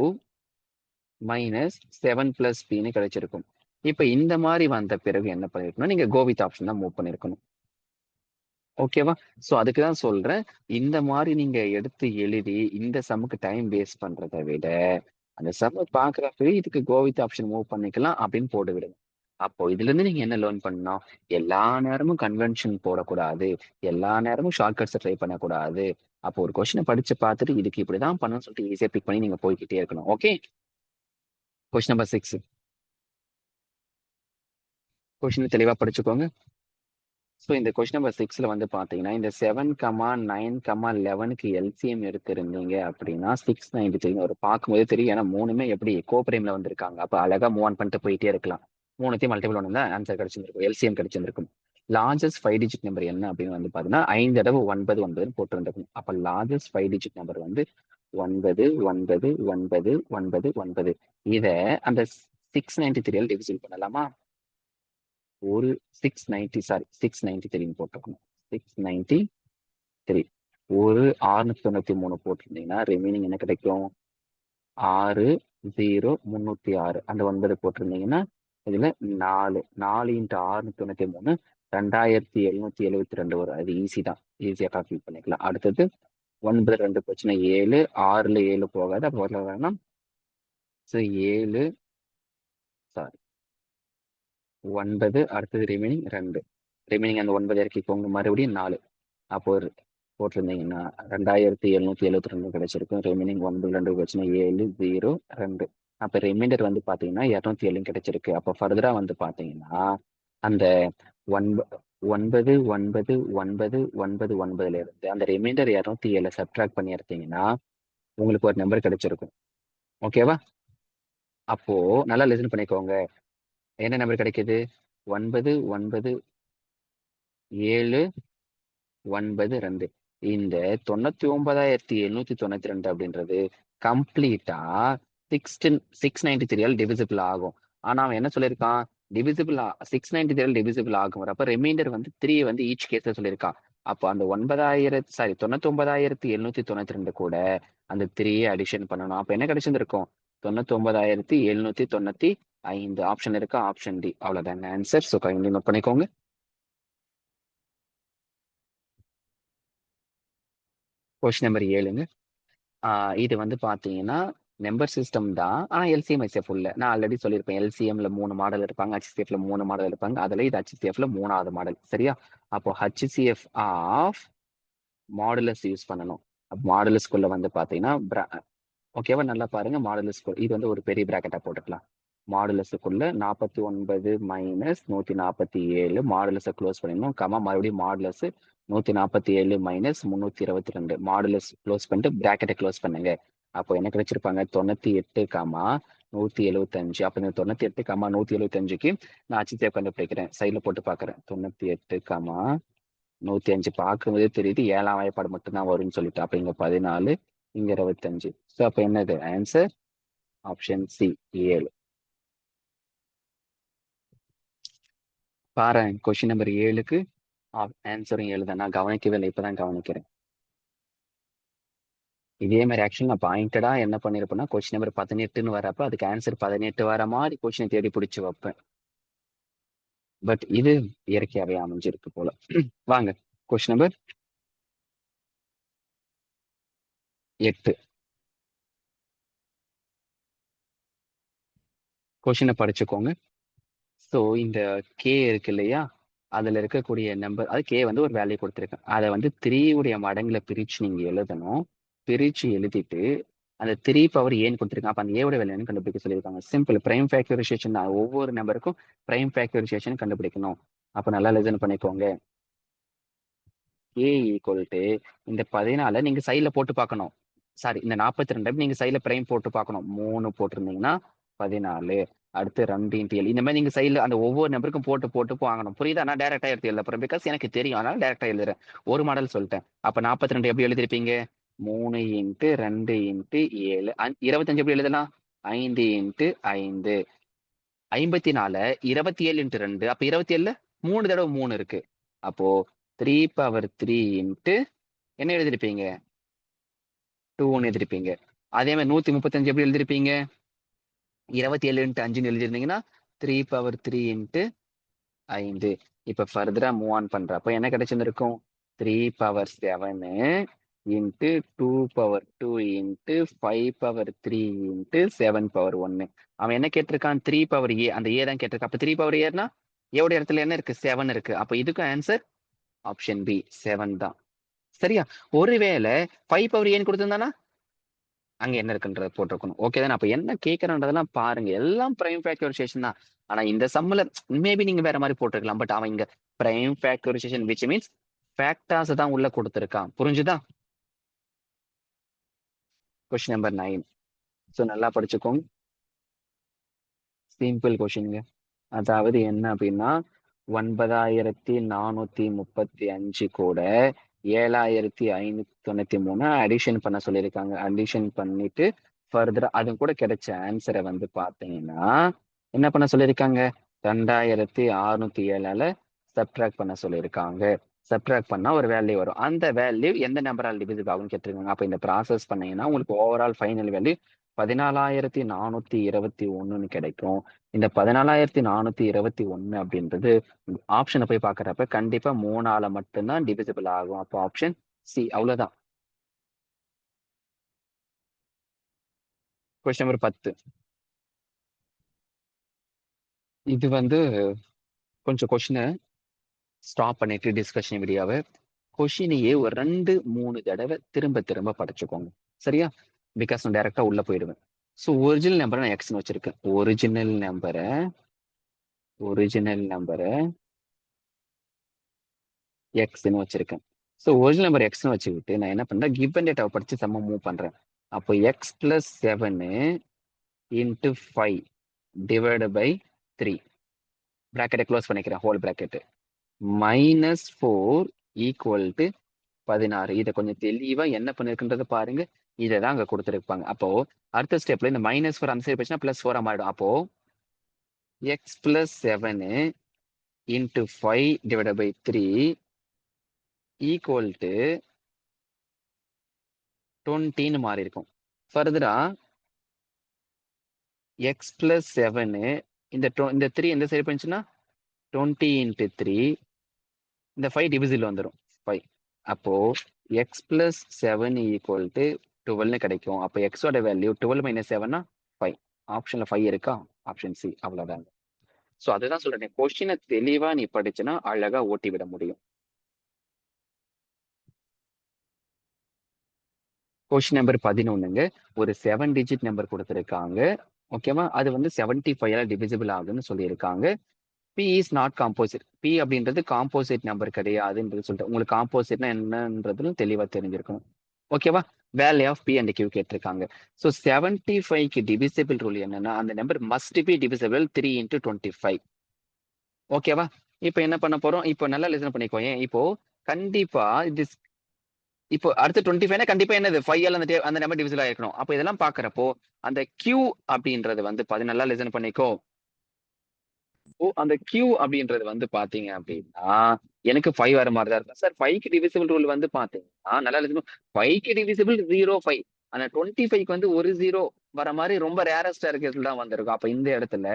மைனஸ் 7 பிளஸ் பின்னு கிடைச்சிருக்கும். இப்ப இந்த மாதிரி வந்த பிறகு என்ன பண்ணிருக்கணும், நீங்க கோவித் ஆப்ஷன் தான் மூவ் பண்ணிருக்கணும். ஓகேவா? சோ அதுக்கு தான் சொல்றேன், இந்த மாதிரி நீங்க எடுத்து எழுதி இந்த சம்முக்கு டைம் வேஸ்ட் பண்றதை விட அந்த சம் பாக்குறப்பவே இதுக்கு கோவித் ஆப்ஷன் மூவ் பண்ணிக்கலாம் அப்படின்னு போட்டு விடுங்க. அப்போ இதுல இருந்து நீங்க என்ன லேர்ன் பண்ணணும்? எல்லா நேரமும் கன்வென்ஷன் போடக்கூடாது, எல்லா நேரமும் ஷார்ட்கட்ஸ் ட்ரை பண்ணக்கூடாது. அப்போ ஒரு கொஸ்டினை படிச்சு பார்த்துட்டு இதுக்கு இப்படிதான் பண்ணணும்னு சொல்லிட்டு ஈஸியா பிக் பண்ணி நீங்க போய்கிட்டே இருக்கணும். ஓகே, கொஸ்டின் நம்பர் 6, கொஸ்டின் தெளிவா படிச்சுக்கோங்க. ஸோ இந்த கொஸ்டின் நம்பர் 6ல வந்து பாத்தீங்கன்னா இந்த 7, 9, 11க்கு எல்சிஎம் எடுத்திருந்தீங்க அப்படின்னா 693 ஒரு பார்க்கும்போது தெரியும். ஏன்னா மூணுமே எப்படி கோப்ரேம்ல வந்திருக்காங்க. அப்ப அழகா மூவ் ஆன் பண்ணிட்டு போயிட்டே இருக்கலாம். மூணுத்தையும் மல்டிபிள் ஒன்று தான் ஆன்சர் கிடைச்சிருக்கும், எல்சிஎம் கிடைச்சிருக்கும். லார்ஜஸ்ட் 5 டிஜிட் நம்பர் என்ன அப்படின்னு வந்து பாத்தீங்கன்னா 5 தடவை 9 9 போட்டிருந்திருக்கும். அப்ப லார்ஜஸ்ட் 5 டிஜிட் நம்பர் வந்து 9 9 9 9 9. இத அந்த 693 டிவிசிபிள் பண்ணலாமா? ஒரு 693 போட்டிருக்கணும். 693 ஒரு 693 போட்டிருந்தீங்கன்னா ரிமைனிங் என்ன கிடைக்கும்? 6 0 306 அந்த 9 போட்டிருந்தீங்கன்னா இதுல 4 4 இன்ட்டு 693 2772 வரும். அது ஈஸி தான், ஈஸியா கால்குலேட் பண்ணிக்கலாம். அடுத்தது 9 2 பிரச்சனை 7, 6ல 7 போகாது. அப்போ வேணாம். ஸோ 7 சாரி 9 அடுத்தது ரிமைனிங் 2, ரிமைனிங் அந்த 9 இறக்கிக்கோங்க, மறுபடியும் 4. அப்போ போட்டிருந்தீங்கன்னா 2772 கிடைச்சிருக்கும். ரிமைனிங் 9 2 பிரச்சனை 7 0 2. அப்ப ரிமைண்டர் வந்து பாத்தீங்கன்னா 207 கிடைச்சிருக்கு. அப்ப ஃபர்தரா வந்து பாத்தீங்கன்னா அந்த 9 9 9 9 9ல இருந்து அந்த ரிமைண்டர் 207 சப்ட்ராக்ட் பண்ணி எடுத்தீங்கன்னா உங்களுக்கு ஒரு நம்பர் கிடைச்சிருக்கும். ஓகேவா? அப்போ நல்லா லிசன் பண்ணிக்கோங்க. என்ன நம்பர் கிடைக்குது? 9 9 7 9 2. இந்த 99,792 அப்படின்றது கம்ப்ளீட்டா 693 டிவிசிபிள் ஆகும். ஆனா அவன் என்ன சொல்லியிருக்கான்? டிவிசிபிள் 693 டிவிசிபிள் ஆகும் அப்ப ரிமைண்டர் வந்து 3 வந்து ஈச் கேஸ்ல சொல்லியிருக்கான். அப்போ அந்த 99,792 கூட அந்த 3 அடிஷன் பண்ணணும். அப்ப என்ன கிடைச்சிருக்கும்? 99,795 ஆப்ஷன் இருக்கா? Option D. அவ்வளவுதாங்க ஆன்சர். ஸோ கைண்ட்லி நோட் பண்ணிக்கோங்க. கொஸ்டின் நம்பர் 7ங்க. இது வந்து பாத்தீங்கன்னா நம்பர் சிஸ்டம் தான். ஆனா எல்சிஎம் ஹெச்எஃப் உள்ள நான் ஆல்ரெடி சொல்லியிருப்பேன். எல்சிஎம்ல 3 மாடல் இருப்பாங்க, ஹெச்சிஎஃப்ல 3 மாடல் இருப்பாங்க. அதுல இது ஹெச்சிஎஃப்ல 3வது மாடல். சரியா? அப்போ ஹெச்சிஎஃப் ஆஃப் மாடுலஸ் யூஸ் பண்ணணும். மாடுலஸ்குள்ள வந்து பாத்தீங்கன்னா ஓகேவா? நல்லா பாருங்க. மாடுலஸ் இது வந்து ஒரு பெரிய பிராக்கெட்டா போட்டுக்கலாம். மாடுலஸுக்குள்ள 49 மைனஸ் 147 மாடுலஸை க்ளோஸ் பண்ணிடணும். கமா மறுபடியும் மாடுலஸ் 147 மைனஸ் 322 மாடுலஸ் க்ளோஸ் பண்ணிட்டு பிராக்கெட்டை க்ளோஸ் பண்ணுங்க. அப்போ என்ன கிடைச்சிருப்பாங்க? 98 கமா 175. அப்போ இந்த 98 கமா 175க்கு நான் அச்சித்தேவ் கண்டுபிடிக்கிறேன். சைடில் போட்டு பார்க்குறேன். 98 கமா 105 பார்க்கும்போதே தெரியுது 7ஆம் வாய்ப்பாடு மட்டும்தான் வரும்னு சொல்லிட்டு. அப்போ இங்க 14, இங்க 25. ஸோ அப்போ என்னது ஆன்சர்? Option C 7. பாரு கொஸ்டின் நம்பர் 7க்கு ஆன்சரும் 7 தான். நான் கவனிக்கவே இல்லை, இப்பதான் கவனிக்கிறேன். இதே மாதிரி ஆக்சுவலி நான் பாயிண்டடா என்ன பண்ணிருப்பேன்னா கொஸ்டின் நம்பர் 18ன்னு வரப்ப அதுக்கு ஆன்சர் 18 வர மாதிரி கொஸ்டினை தேடி பிடிச்சி வைப்பேன். பட் இது இயற்கையாவே அமைஞ்சிருக்கு போல. வாங்க கொஸ்டின் நம்பர் 8. கொஸ்டினை படிச்சுக்கோங்க. ஸோ இந்த கே இருக்கு இல்லையா? அதுல இருக்கக்கூடிய நம்பர், அது கே வந்து ஒரு வேல்யூ கொடுத்துருக்கேன். அதை வந்து 3 உடைய மடங்குல பிரிச்சு நீங்க எழுதணும். பிரிச்சு எழுதிட்டு அந்த 3 பவர் ஏன்னு கொடுத்துருக்காங்க. அப்ப அந்த ஏவோட வேல்யூன்னு கண்டுபிடிக்க சொல்லியிருக்காங்க. சிம்பிள். பிரைம் ஃபேக்டரைசேஷன் தான். ஒவ்வொரு நம்பருக்கும் பிரைம் ஃபேக்டரைசேஷன் கண்டுபிடிக்கணும். அப்ப நல்லா லிசன் பண்ணிக்கோங்க. ஏ ஈக்குவல் டு இந்த 14 நீங்க சைட்ல போட்டு பார்க்கணும். சாரி, இந்த 42 நீங்க சைட்ல பிரைம் போட்டு பார்க்கணும். 3 போட்டிருந்தீங்கன்னா 14. அடுத்து 2 இன்ட்டு 7. இந்த மாதிரி நீங்க சைட்ல அந்த ஒவ்வொரு நம்பருக்கும் போட்டு போட்டு வாங்கணும். புரியுதா? நான் டேரக்டா எடுத்து எழுத போறேன். பிகாஸ் எனக்கு தெரியும், அதனால டேரக்டா எழுதுறேன். ஒரு மாடல் சொல்லிட்டேன். அப்ப 42 எப்படி எழுதிருப்பீங்க? 3 இன்ட்டு 2 இன்ட்டு 7. 25 எப்படி எழுதலாம்? 5 இன்ட்டு 5. 54 27 இன்ட்டு 2. அப்ப 27ல 3 தடவை 3 இருக்கு. அப்போ 3 பவர் 3 இன்ட்டு என்ன எழுதிருப்பீங்க? 2 எழுதிருப்பீங்க. அதே மாதிரி 135 எப்படி எழுதிருப்பீங்க? 27 இன்ட்டு 5 எழுதிருந்தீங்கன்னா 3 பவர் 3 இன்ட்டு 5. இப்ப ஃபர்தரா மூவ் ஆன் பண்றப்ப என்ன கிடைச்சிருக்கும்? 3 power 7 into 2 power 2 into 5 power 3 into 7 power 1. அவன் என்ன கேட்டிருக்கான்? 3 பவர் ஏ. அந்த ஏ தான் கேட்டிருக்கான். அப்ப 3 பவர் ஏன்னா ஏவோட இடத்துல என்ன இருக்கு? 7 இருக்கு. அப்ப இதுக்கும் ஆன்சர் ஆப்ஷன் பி 7 தான். சரியா? ஒருவேளை 5 பவர் ஏன்னு கொடுத்திருந்தானா அங்க என்ன இருக்குன்றத போட்டிருக்கணும். ஓகே தானே? அப்ப என்ன கேட்கறன்றதெல்லாம் பாருங்க. எல்லாம் பிரைம் ஃபேக்டரைசேஷன் தான். ஆனா இந்த சம்ல மேபி நீங்க வேற மாதிரி போட்டிருக்கலாம். பட் அவன் இங்க பிரைம் ஃபேக்டரைசேஷன் விச் மீன்ஸ் ஃபேக்டாஸ் தான் உள்ள கொடுத்திருக்கான். புரிஞ்சுதா? Question number 9. ஸோ நல்லா படிச்சுக்கோங்க. சிம்பிள் கொஸ்டின்ங்க. அதாவது என்ன அப்படின்னா 9435 கூட 7593 அடிஷன் பண்ண சொல்லியிருக்காங்க. அடிஷன் பண்ணிட்டு ஃபர்தரா அது கூட கிடைச்ச ஆன்சரை வந்து பார்த்தீங்கன்னா என்ன பண்ண சொல்லியிருக்காங்க? 2607 சப்ட்ராக்ட் பண்ண சொல்லியிருக்காங்க. சப்ட்ராக்ட் பண்ணா ஒரு வேல்யூ வரும். அந்த வேல்யூ எந்த நம்பரால் டிவிசிபிள் ஆகும்னு கேட்டிருக்காங்க. அப்ப இந்த ப்ராசஸ் பண்ணீங்கன்னா உங்களுக்கு ஓவரால் ஃபைனல் வேல்யூ 14,421 கிடைக்கும். இந்த 14,421 அப்படின்றது ஆப்ஷனை போய் பாக்குறப்ப கண்டிப்பா 3ஆல மட்டும்தான் டிவிசிபிள் ஆகும். அப்போ ஆப்ஷன் சி. அவ்வளவுதான். Question number 10. இது வந்து கொஞ்சம் கொஸ்டினை ஸ்டாப் பண்ணிட்டு டிஸ்கஷன் வீடியோவை கொஸ்டினையே ஒரு 2-3 தடவை திரும்ப திரும்ப படிச்சுக்கோங்க. சரியா? பிகாஸ் நான் டைரக்டா உள்ள போயிடுவேன். ஸோ ஒரிஜினல் நம்பரை நான் எக்ஸ்னு வச்சிருக்கேன். ஒரிஜினல் நம்பரை எக்ஸ்ன்னு வச்சிருக்கேன். ஸோ ஒரிஜினல் நம்பர் எக்ஸ்னு வச்சுக்கிட்டு நான் என்ன பண்றேன்? கிவ் அண்ட் டேட்டாவை படிச்சு செம்ம மூவ் பண்றேன். அப்போ x plus 7 into 5 divide by 3 பிராக்கெட்டை க்ளோஸ் பண்ணிக்கிறேன். Whole bracket -4 equal to 16. இதை கொஞ்சம் தெளிவா என்ன பண்ணிருக்குன்றத பாருங்க. இதை தான் அங்க கொடுத்துருப்பாங்க. அப்போ அடுத்த ஸ்டெப்ல இந்த -4 அந்த சைடு போச்சுன்னா +4 மாறிடும். அப்போ x plus 7 into 5 divide by 3 equal to 20ன்னு மாறி இருக்கும். ஃபர்தரா எக்ஸ் பிளஸ் 7 இந்த 3 எந்த சைடு போச்சுன்னா 20 இன்ட்டு 3, இந்த 5 டிவிசில் வந்துடும் 5. அப்போ எக்ஸ் பிளஸ் 7 ஈக்குவல் டு 12ன்னு கிடைக்கும். அப்போ எக்ஸோட வேல்யூ 12 மைனஸ் 7னா 5. ஆப்ஷன்ல 5 இருக்கா? Option C. அவ்வளவுதான். ஸோ அதுதான் சொல்றேன், கொஸ்டினை தெளிவா நீ படிச்சுன்னா அழகா ஓட்டி விட முடியும். கொஸ்டின் நம்பர் 11ங்க. ஒரு 7 டிஜிட் நம்பர் கொடுத்துருக்காங்க. ஓகேவா? அது வந்து 75 டிவிசிபிள் ஆகுதுன்னு சொல்லியிருக்காங்க. P is not composite. P அப்படின்றது காம்போசிட் நம்பர் கிடையாதுன்றது சொல்லிட்டு உங்களுக்கு காம்போசிட்னா என்னன்றது தெளிவா தெரிஞ்சிருக்கணும். ஓகேவா? Value of P and Q கேட்டிருக்காங்க. ஸோ 75க்கு டிவிசிபிள் ரூல் என்னன்னா, அந்த number must be divisible 3 into 25. ஓகேவா? இப்போ என்ன பண்ண போறோம்? இப்போ நல்லா லிசன் பண்ணிக்கோ. ஏன் இப்போ கண்டிப்பா இது இப்போ அடுத்து 25 கண்டிப்பா என்னது 5 அந்த நம்பர் டிவிசிபிள் ஆயிருக்கணும். அப்போ இதெல்லாம் பாக்குறப்போ அந்த கியூ அப்படின்றது வந்து நல்லா லிசன் பண்ணிக்கோ. அந்த கியூ அப்படின்றது வந்து பாத்தீங்க அப்படின்னா எனக்கு 5 வர மாதிரி தான் இருக்கும் சார். 5க்கு டிவிசிபிள் ரூல் வந்து பாத்தீங்கன்னா நல்லா இருக்கும். 5க்கு டிவிசிபிள் 0 5. ஆனா 25க்கு வந்து ஒரு 0 வர மாதிரி ரொம்ப ரேரஸ்டா இருக்கிறதுல தான் வந்திருக்கும். அப்ப இந்த இடத்துல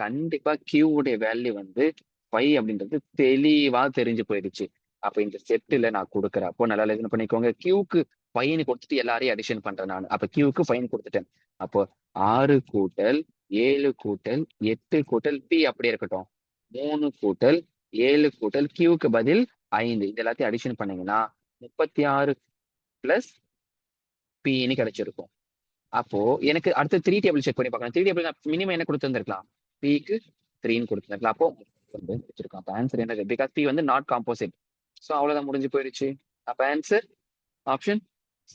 கண்டிப்பா கியூ உடைய வேல்யூ வந்து 5 அப்படின்றது தெளிவா தெரிஞ்சு போயிடுச்சு. அப்ப இந்த செட்டுல நான் கொடுக்குறேன். அப்போ நல்லா லிசன் பண்ணிக்கோங்க. கியூக்கு 5 கொடுத்துட்டு எல்லாரையும் அடிஷன் பண்றேன் நான். அப்ப கியூக்கு 5 கொடுத்துட்டேன். அப்போ 6 கூட்டல் 7 கூட்டல் 8 கூட்டல் பி அப்படியே இருக்கட்டும். 3 கூட்டல் 7 கூட்டல் கியூக்கு பதில் 5. இது எல்லாத்தையும் அடிஷன் பண்ணீங்கன்னா 36 பிளஸ் பின்னு கிடைச்சிருக்கும். அப்போ எனக்கு அடுத்து 3 டேபிள் செக் பண்ணி பார்க்கலாம். 3 டேபிள் மினிமம் என்ன கொடுத்துருந்துருக்கலாம்? பிக்கு 3ன்னு கொடுத்துருக்கலாம். அப்போ வந்து வச்சிருக்கோம். அப்ப ஆன்சர் என்னது? பிகாஸ் பி வந்து நாட் காம்போசிட். ஸோ அவ்வளவுதான், முடிஞ்சு போயிடுச்சு. அப்ப ஆன்சர் ஆப்ஷன்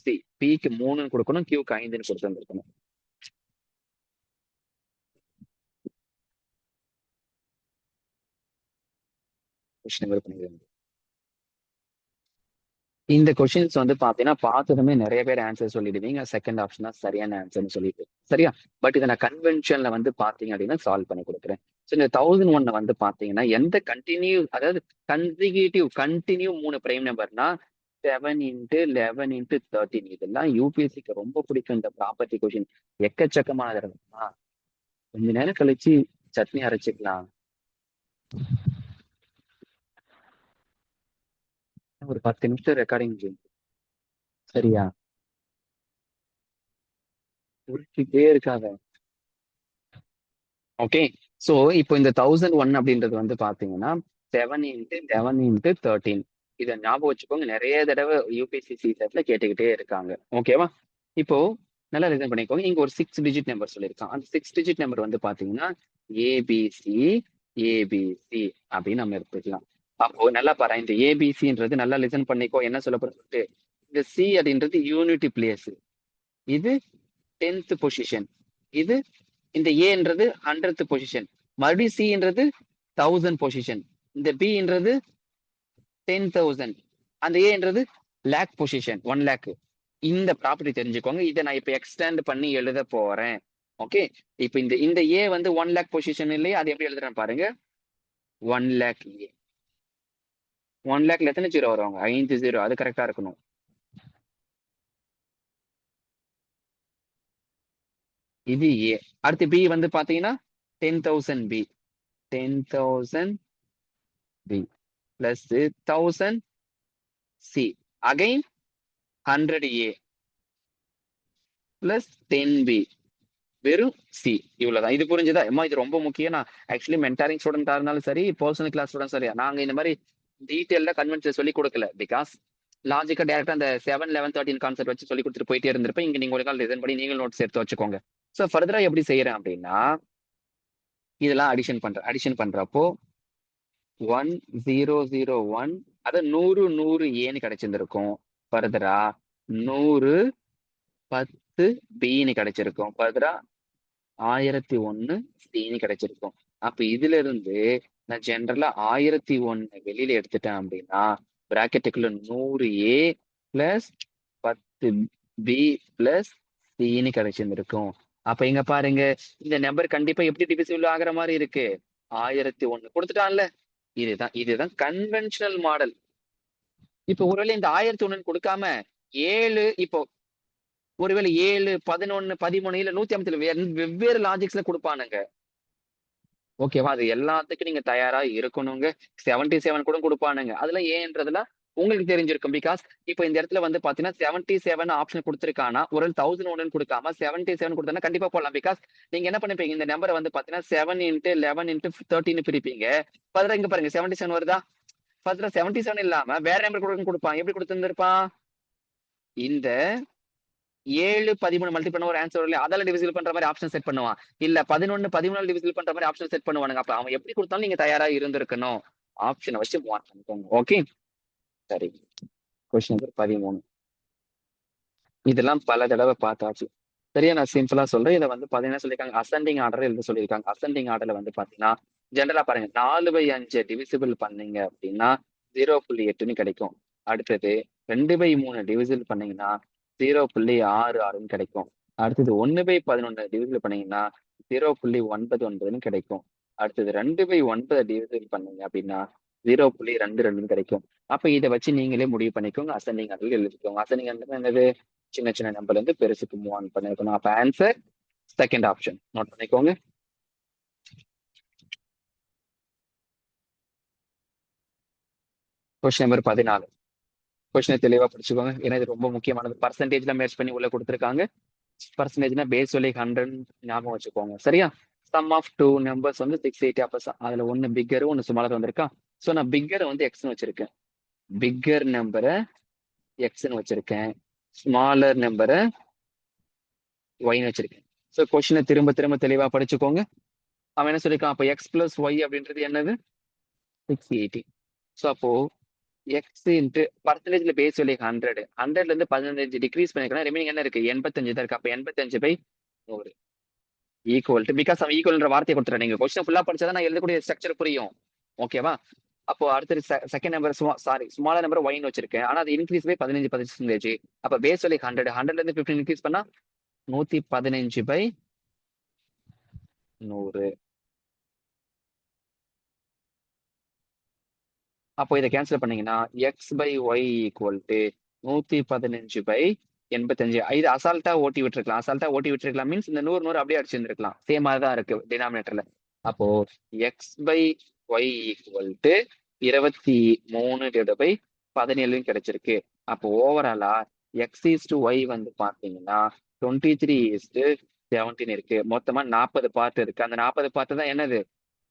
சி. பிக்கு 3ன்னு கொடுக்கணும், கியூக்கு 5ன்னு கொடுத்துருந்துருக்கணும். கொஸ்டின் நம்பர் பண்ணிடுங்க. இந்த கொஸ்டின்ஸ் வந்து பாத்தீங்கன்னா பார்த்ததுமே நிறைய பேர் ஆன்சர் சொல்லிடுவீங்க. செகண்ட் ஆப்ஷன் தான் சரியான ஆன்சர்னு சொல்லிட்டு, சரியா? பட் இதை நான் கன்வென்ஷன்ல வந்து பாத்தீங்க அப்படின்னா சால்வ் பண்ணி கொடுக்குறேன். ஸோ இந்த 1001 வந்து பாத்தீங்கன்னா எந்த கண்டினியூ, அதாவது கண்டினியூ 3 பிரைம் நம்பர்னா 7 இன்ட்டு 11 இன்ட்டு 13. இதெல்லாம் யூபிஎஸ்சிக்கு ரொம்ப பிடிக்கும் இந்த ப்ராப்பர்ட்டி கொஸ்டின். எக்கச்சக்கமான இருக்குமா? கொஞ்ச நேரம் கழிச்சு சட்னி அரைச்சிக்கலாம். ஒரு 10 நிமிஷம் ரெக்கார்டிங் சரியா? உருட்டிட்டே இருக்காத. ஓகே. சோ இப்போ இந்த 1001 அப்படின்றது வந்து பாத்தீங்கன்னா 7 இன்ட்டு 11 இன்ட்டு 13. இதை ஞாபகம் வச்சுக்கோங்க. நிறைய தடவை யூபிஎஸ்சி சிசெட்ல கேட்டுக்கிட்டே இருக்காங்க. ஓகேவா? இப்போ நல்லா ரிசன் பண்ணிக்கோங்க. இங்க ஒரு 6 டிஜிட் நம்பர் சொல்லியிருக்கான். அந்த 6 டிஜிட் நம்பர் வந்து பாத்தீங்கன்னா ஏபிசி ஏபிசி அப்படின்னு நம்ம எடுத்துக்கலாம். அப்போ நல்லா பாரு, இந்த ஏபிசின்றது நல்லா லிசன் பண்ணிக்கோ என்ன சொல்ல போறது. இந்த சி அப்படின்றது யூனிட்டி பிளேஸ், இது 10th பொசிஷன், இது இந்த ஏன்றது 100th பொசிஷன், மறுபடியும் சின்றது 1000 பொசிஷன், இந்த பின்றது 10,000, அந்த ஏன்றது லேக் பொசிஷன் 1 லேக். இந்த ப்ராப்பர்ட்டி தெரிஞ்சுக்கோங்க. இதை நான் இப்ப எக்ஸ்டெண்ட் பண்ணி எழுத போறேன். ஓகே. இப்ப இந்த இந்த ஏ வந்து 1 லேக் பொசிஷன் இல்லையா? அது எப்படி எழுதுறேன் பாருங்க. 1 லேக் ஏ. 1 லேக்ல எத்தனை ஜீரோ வருவாங்க? 5 ஜீரோ. அது கரெக்டா இருக்கணும். இது ஏ. அடுத்து பி வந்து பாத்தீங்கன்னா 10,000 B. 10,000 B plus 1000 C. Again 100 A plus 10 B. வெறும் சி. இவ்வளவுதான். இது புரிஞ்சுதா? அம்மா இது ரொம்ப முக்கியம். நான் ஆக்சுவலி மென்டாரிங் ஸ்டூடெண்டா இருந்தாலும் சரி, பர்சனல் கிளாஸ் ஸ்டூடெண்ட் சரி, நாங்க இந்த மாதிரி டீட்டெயில கன்வென்ஷன் சொல்லி கொடுக்கல. பிகாஸ் லாஜிக்கா டேரக்டா அந்த 7 11 13 கான்செப்ட் வச்சு சொல்லி கொடுத்துட்டு போயிட்டே இருந்திருப்பேன். இங்க நீங்க ஒரு கால் ரிசன் பண்ணி நீங்க நோட்ஸ் எடுத்து வச்சுக்கோங்க. ஸோ ஃபர்தரா எப்படி செய்யறேன் அப்படின்னா, இதெல்லாம் அடிஷன் பண்றப்போ 1001, அது 100 ஏன்னு கிடைச்சிருந்திருக்கும். ஃபர்தரா 100 10 பின்னு கிடைச்சிருக்கும். ஃபர்தரா 1001 சின்னு கிடைச்சிருக்கும். அப்ப இதுல இருந்து நான் ஜென்ரலா 1001 வெளியில எடுத்துட்டேன் அப்படின்னா பிராக்கெட்டுக்குள்ள 100 ஏ பிளஸ் 10 பி பிளஸ் சின்னு கிடைச்சிருந்திருக்கும். அப்ப இங்க பாருங்க, இந்த நம்பர் கண்டிப்பா எப்படி டிவிசிபிள் ஆகுற மாதிரி இருக்கு? 1001 கொடுத்துட்டான்ல. இதுதான் கன்வென்ஷனல் மாடல். இப்ப ஒருவேளை இந்த 1001 கொடுக்காம 7 இப்போ ஒருவேளை 7, 11, 13 இல்ல 157 வெவ்வேறு லாஜிக்ஸ்ல கொடுப்பானுங்க. ஓகேவா? அது எல்லாத்துக்கும் நீங்க தயாரா இருக்கணுங்க. 77 கூட குடுப்பானுங்க. அதெல்லாம் ஏன்றதுல உங்களுக்கு தெரிஞ்சிருக்கும். பிகாஸ் இப்ப இந்த இடத்துல வந்து பாத்தீங்கன்னா 77 ஆப்ஷன் குடுத்திருக்கான்னா, ஒரு 1001 குடுக்காம 77 குடுத்தான்னா கண்டிப்பா போடலாம். பிகாஸ் நீங்க என்ன பண்ணிருப்பீங்க, இந்த நம்பர வந்து பாத்தீங்கன்னா 7 இன்டு 11 இன்டு 13 பிரிப்பீங்க. பதிலா இங்க பாருங்க 77 வருதா? பதிலா 77 இல்லாம வேற நம்பர் கூட குடுப்பான். எப்படி குடுத்திருந்திருப்பான்? இந்த 7, 13 மல்டி பண்ண ஒரு ஆன்சர் இல்லையா? அதால டிவிசிபிள் பண்ற மாதிரி ஆப்ஷன் செட் பண்ணுவான். இல்ல 11, 13 டிவிசிபிள் பண்ற மாதிரி ஆப்ஷன் செட் பண்ணுவானுங்க. அப்ப அவன் எப்படி கொடுத்தாலும் நீங்க தயாரா இருந்திருக்கணும். ஆப்ஷனை வச்சு மார்க் பண்ணிக்கோங்க. ஓகே, சரி. Question number 13. இதெல்லாம் பல தடவை பார்த்தாச்சு. சரியா, நான் சிம்பிளா சொல்றேன். இதை வந்து பாத்தீங்கன்னா சொல்லியிருக்காங்க அசெண்டிங் ஆர்டர் எழுத சொல்லியிருக்காங்க. அசெண்டிங் ஆர்டர்ல வந்து பாத்தீங்கன்னா ஜென்ரலா பாருங்க 4/5 டிவிசிபிள் பண்ணீங்க அப்படின்னா 0.8ன்னு கிடைக்கும். அடுத்தது 2/3 டிவிசிபிள் பண்ணீங்கன்னா 0.66ன்னு கிடைக்கும். அடுத்தது 1/11 டிவிசிபிள் பண்ணீங்கன்னா 0.99ன்னு கிடைக்கும். அடுத்தது 2/9 டிவிசிபிள் பண்ணீங்க அப்படின்னா 0.22ன்னு கிடைக்கும். அப்ப இதை வச்சு நீங்களே முடிவு பண்ணிக்கோங்க. அசெண்டிங் ஆர்டர் எழுதிக்கோங்க. அசெண்டிங் ஆர்டர் என்னது? சின்ன சின்ன நம்பர்ல இருந்து பெருசுக்கு மூவ் ஆன் பண்ணிருக்கணும். அப்ப ஆன்சர் செகண்ட் ஆப்ஷன் நோட் பண்ணிக்கோங்க. Question number 14. கொஸ்டினை தெளிவா படிச்சுக்கோங்க. ஏன்னா இது ரொம்ப முக்கியமானது. பர்சன்டேஜ்ல மேட்ச் பண்ணி உள்ள கொடுத்துருக்காங்க. பர்சன்டேஜ்னா பேஸ் வேல்யூ 100 ஞாபகம் வச்சுக்கோங்க. சரியா? சம் ஆஃப் டூ நம்பர்ஸ் வந்து 680. அப்ப அதுல ஒன்னு பிக்கர் ஒன்னு ஸ்மாலர் வந்திருக்கா? சோ நான் பிக்கரை வந்து எக்ஸ்னு வச்சிருக்கேன். பிக்கர் நம்பரை எக்ஸ்னு வச்சிருக்கேன். ஸ்மாலர் நம்பரை ஒய்னு வச்சிருக்கேன். சோ கொஸ்டினை திரும்ப திரும்ப தெளிவா படிச்சுக்கோங்க. அவன் என்ன சொல்லியிருக்கான்? அப்ப எக்ஸ் பிளஸ் ஒய் அப்படின்றது என்னது? 680. ஸோ அப்போ எக்ஸ் இன்ட்டு பர்சன்டேஜ்ல பேஸ் வேல்யூ 100. 100ல இருந்து 15 டிக்ரீஸ் பண்ணிருக்கா, ரிமைனிங் என்ன இருக்கு? 85 தான் இருக்கு. அப்ப 85/100 ஈக்குவல் டு, பிகாஸ் அவன் ஈக்குவல்ன்ற வார்த்தையை கொடுத்துறேன். நீங்க கொஸ்டின் ஃபுல்லா படிச்சாதான் நான் எழுதக்கூடிய ஸ்ட்ரக்சர் புரியும். ஓகேவா? அப்போ அடுத்தது செகண்ட் நம்பர் ஸ்மாலர் நம்பர் ஒய்னு வச்சிருக்கேன். ஆனா அது இன்க்ரீஸ் பை 15%. அப்ப பேஸ் வேல்யூ 100. 100ல இருந்து 15 இன்க்ரீஸ் பண்ணா 115/100. அப்போ இதை கேன்சல் பண்ணீங்கன்னா x/y ஈக்குவல் டு 115/85. இது அசால்ட்டா ஓட்டி விட்டுருக்கலாம். அசால்ட்டா ஓட்டி விட்டுருக்கலாம் மீன்ஸ் இந்த 100 அப்படியே அடிச்சிருந்துருக்கலாம். சேமா தான் இருக்கு டினாமினேட்டர்ல. அப்போ x/y ஈக்குவல் டு 23/17 கிடைச்சிருக்கு. அப்போ ஓவராலா x/y வந்து பாத்தீங்கன்னா 23:17 இருக்கு. மொத்தமா 40 பார்ட் இருக்கு. அந்த 40 பார்ட் தான் என்னது?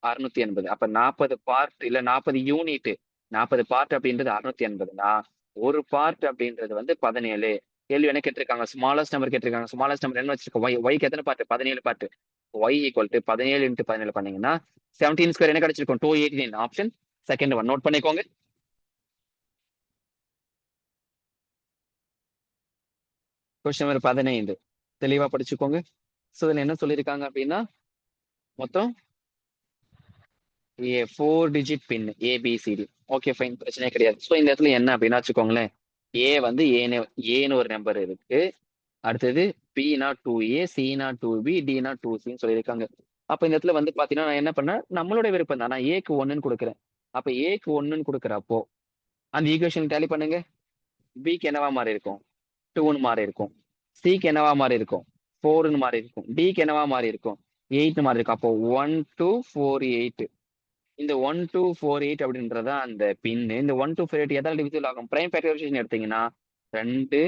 680. அப்ப 40 பார்ட் இல்ல 40 யூனிட். 40 பார்ட் அப்படின்றது 680னா ஒரு பார்ட் அப்படின்றது வந்து 17. கேள்வி என்ன கேட்டிருக்காங்க? ஸ்மாலஸ்ட் நம்பர் கேட்டிருக்காங்க. ஸ்மாலஸ்ட் நம்பர் என்ன வச்சிருக்கோம்? ஒய்க்கு எத்தனை part? 17 part. Y equal to 17 into 17 பண்ணீங்கன்னா 17 ஸ்கொயர் என்ன கிடைச்சிருக்கும்? 289. ஆப்ஷன் செகண்ட் ஒன் நோட் பண்ணிக்கோங்க. கொஸ்டின் நம்பர் 15 தெளிவா படிச்சுக்கோங்க. ஸோ இதுல என்ன சொல்லியிருக்காங்க அப்படின்னா மொத்தம் 4 டிஜிட் பின் ஏபிசிடி. ஓகே ஃபைன், பிரச்சனையே கிடையாது. ஸோ இந்த இடத்துல என்ன அப்படின்னா வச்சுக்கோங்களேன், ஏ வந்து ஏன்னு ஒரு நம்பர் இருக்கு. அடுத்தது பினா 2A, சினா 2B, டினா 2Cன்னு சொல்லியிருக்காங்க. அப்ப இந்த இடத்துல வந்து பாத்தீங்கன்னா நான் என்ன பண்ணேன், நம்மளோட விருப்பம் தான். நான் ஏக்கு 1ன்னு கொடுக்குறேன். அப்ப ஏக்கு 1ன்னு கொடுக்குறப்போ அந்த ஈக்குவேஷன் டேலி பண்ணுங்க. பிக்கு என்னவா மாறி இருக்கும்? 2ன்னு மாறி இருக்கும். சிக்கு என்னவா மாறி இருக்கும்? 4ன்னு மாறி இருக்கும். டிக்கு என்னவா மாறி இருக்கும்? 8ன்னு மாறி இருக்கும். அப்போ 1 2 4 8. இந்த 1 2 4 8 அப்படின்றதா அந்த பின்னு. இந்த 1 2 4 8 எதால டிவிசிபிள் ஆகும்? பிரைம் ஃபேக்டரைசேஷன் எடுத்தீங்கன்னா 2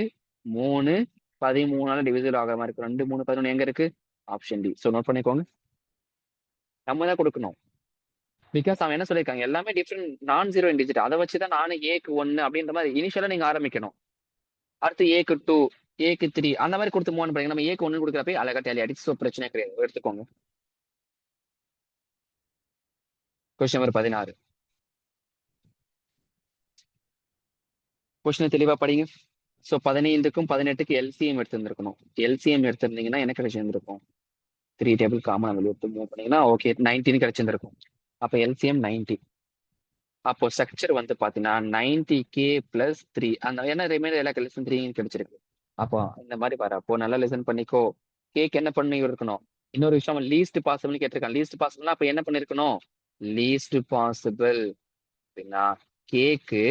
3 13 டிவிசிபிள் ஆகிற மாதிரி இருக்கும். 2 3 11 எங்க இருக்கு? Option D. ஸோ நோட் பண்ணிக்கோங்க. நம்ம தான் கொடுக்கணும். பிகாஸ் அவன் என்ன சொல்லியிருக்காங்க, எல்லாமே டிஃப்ரெண்ட் நான் ஜீரோ டிஜிட். அதை வச்சுதான் நானும் ஏக்கு 1 அப்படின்ற மாதிரி இனிஷியலா நீங்க ஆரம்பிக்கணும். அடுத்து ஏக்கு 2, ஏக்கு 3 அந்த மாதிரி கொடுத்து மூவ் பண்ணீங்க. நம்ம ஏக்கு 1 கொடுக்குறப்ப அழகா டேலி அடிச்சு. ஸோ பிரச்சனை கிடையாது, எடுத்துக்கோங்க. Question number 16. கொஸ்டின் தெளிவா படிங்க. ஸோ 15க்கும் 18க்கு எல்சிஎம் எடுத்திருந்திருக்கணும். எல்சிஎம் எடுத்திருந்தீங்கன்னா என்ன கிடைச்சிருந்திருக்கும்? 3 டேபிள் காமன் வெளியே எடுத்து மூவ் பண்ணீங்கன்னா ஓகே 19 கிடைச்சிருந்திருக்கும். அப்ப எல்சிஎம் 90. அப்போ ஸ்ட்ரக்சர் வந்து பாத்தீங்கன்னா 90K + 3. அந்த என்ன ரிமைண்டர் எல்லா லெசன் 3 கிடைச்சிருக்கு. அப்போ இந்த மாதிரி வரப்போ நல்லா லிசன் பண்ணிக்கோ. கேக் என்ன பண்ணி இருக்கணும்? இன்னொரு விஷயம் லீஸ்ட் பாசிபிள் கேட்டிருக்கான். லீஸ்ட் பாசிபிள்னா அப்ப என்ன பண்ணிருக்கணும்? லீஸ்ட் பாசிபிள் அப்படின்னா கேக்கு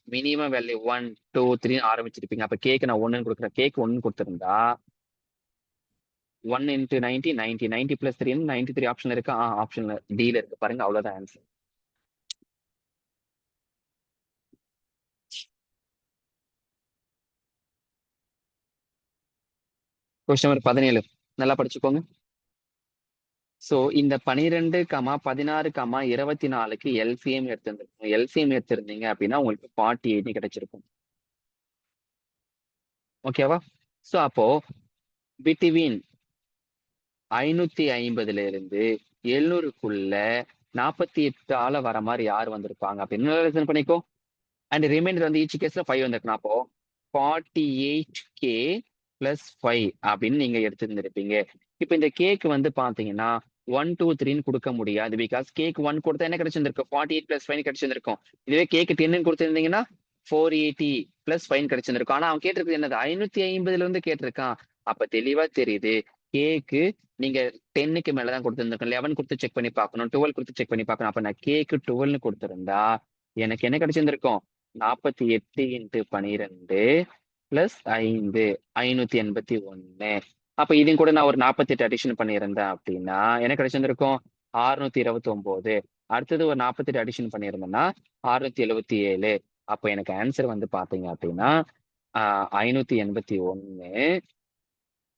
மினிமம் வேல்யூ 1 2 3 ஆரம்பிச்சிருப்பீங்க. அப்ப கேக்கு நான் 1 கொடுக்குறேன். கேக் 1 கொடுத்திருந்தா 1 into 90 90 90 plus 3 93 ஆப்ஷன் இருக்கு. ஆப்ஷன்ல டில இருக்கு பாருங்க. அவ்வளவுதான் ஆன்சர். கொஸ்டின் நம்பர் 17 நல்லா படிச்சுக்கோங்க. சோ இந்த 12, 16, 24க்கு எல்சிஎம் எடுத்திருந்திருக்கும். எல்சிஎம் எடுத்திருந்தீங்க அப்படின்னா உங்களுக்கு 48 கிடைச்சிருக்கும். ஓகேவா? சோ அப்போ பிட்வீன் 550ல இருந்து 700க்குள்ள 48 ஆள வர மாதிரி யார் வந்திருப்பாங்க அப்படின்னு லிசன் பண்ணிக்கோ. அண்ட் ரிமைண்டர் வந்து ஈச் கேஸ்ல 5 வந்திருக்கணும். அப்போ 48K பிளஸ் 5 அப்படின்னு நீங்க எடுத்திருந்திருப்பீங்க. இப்ப இந்த கேக் வந்து பாத்தீங்கன்னா 1 2 3ன்னு கொடுக்க முடியாது. பிகாஸ் கேக் 1 கொடுத்தா என்ன கிடைச்சிருந்திருக்கும்? 48 பிளஸ் 5 கிடைச்சிருந்திருக்கும். இதுவே கேக் 10 கொடுத்திருந்தீங்கன்னா 480 பிளஸ் 5 கிடைச்சிருந்திருக்கும். ஆனா அவன் கேட்டிருக்கிறது என்னது? 550ல இருந்து கேட்டிருக்கான். அப்ப தெளிவா தெரியுது கேக்கு நீங்க 10க்கு மேலதான் கொடுத்திருந்திருக்கும். 11 கொடுத்து செக் பண்ணி பார்க்கணும், 12 கொடுத்து செக் பண்ணி பார்க்கணும். அப்ப நான் கேக்கு 12ன்னு கொடுத்திருந்தா எனக்கு என்ன கிடைச்சிருந்திருக்கும்? 48 இன்ட்டு 12 பிளஸ் 5 581. அப்ப இதையும் கூட நான் ஒரு 48 அடிஷன் பண்ணியிருந்தேன் அப்படின்னா எனக்கு கிடைச்சிருந்திருக்கும் 629. அடுத்தது ஒரு 48 அடிஷன் பண்ணியிருந்தேன்னா 677. அப்ப எனக்கு ஆன்சர் வந்து பாத்தீங்க அப்படின்னா 581,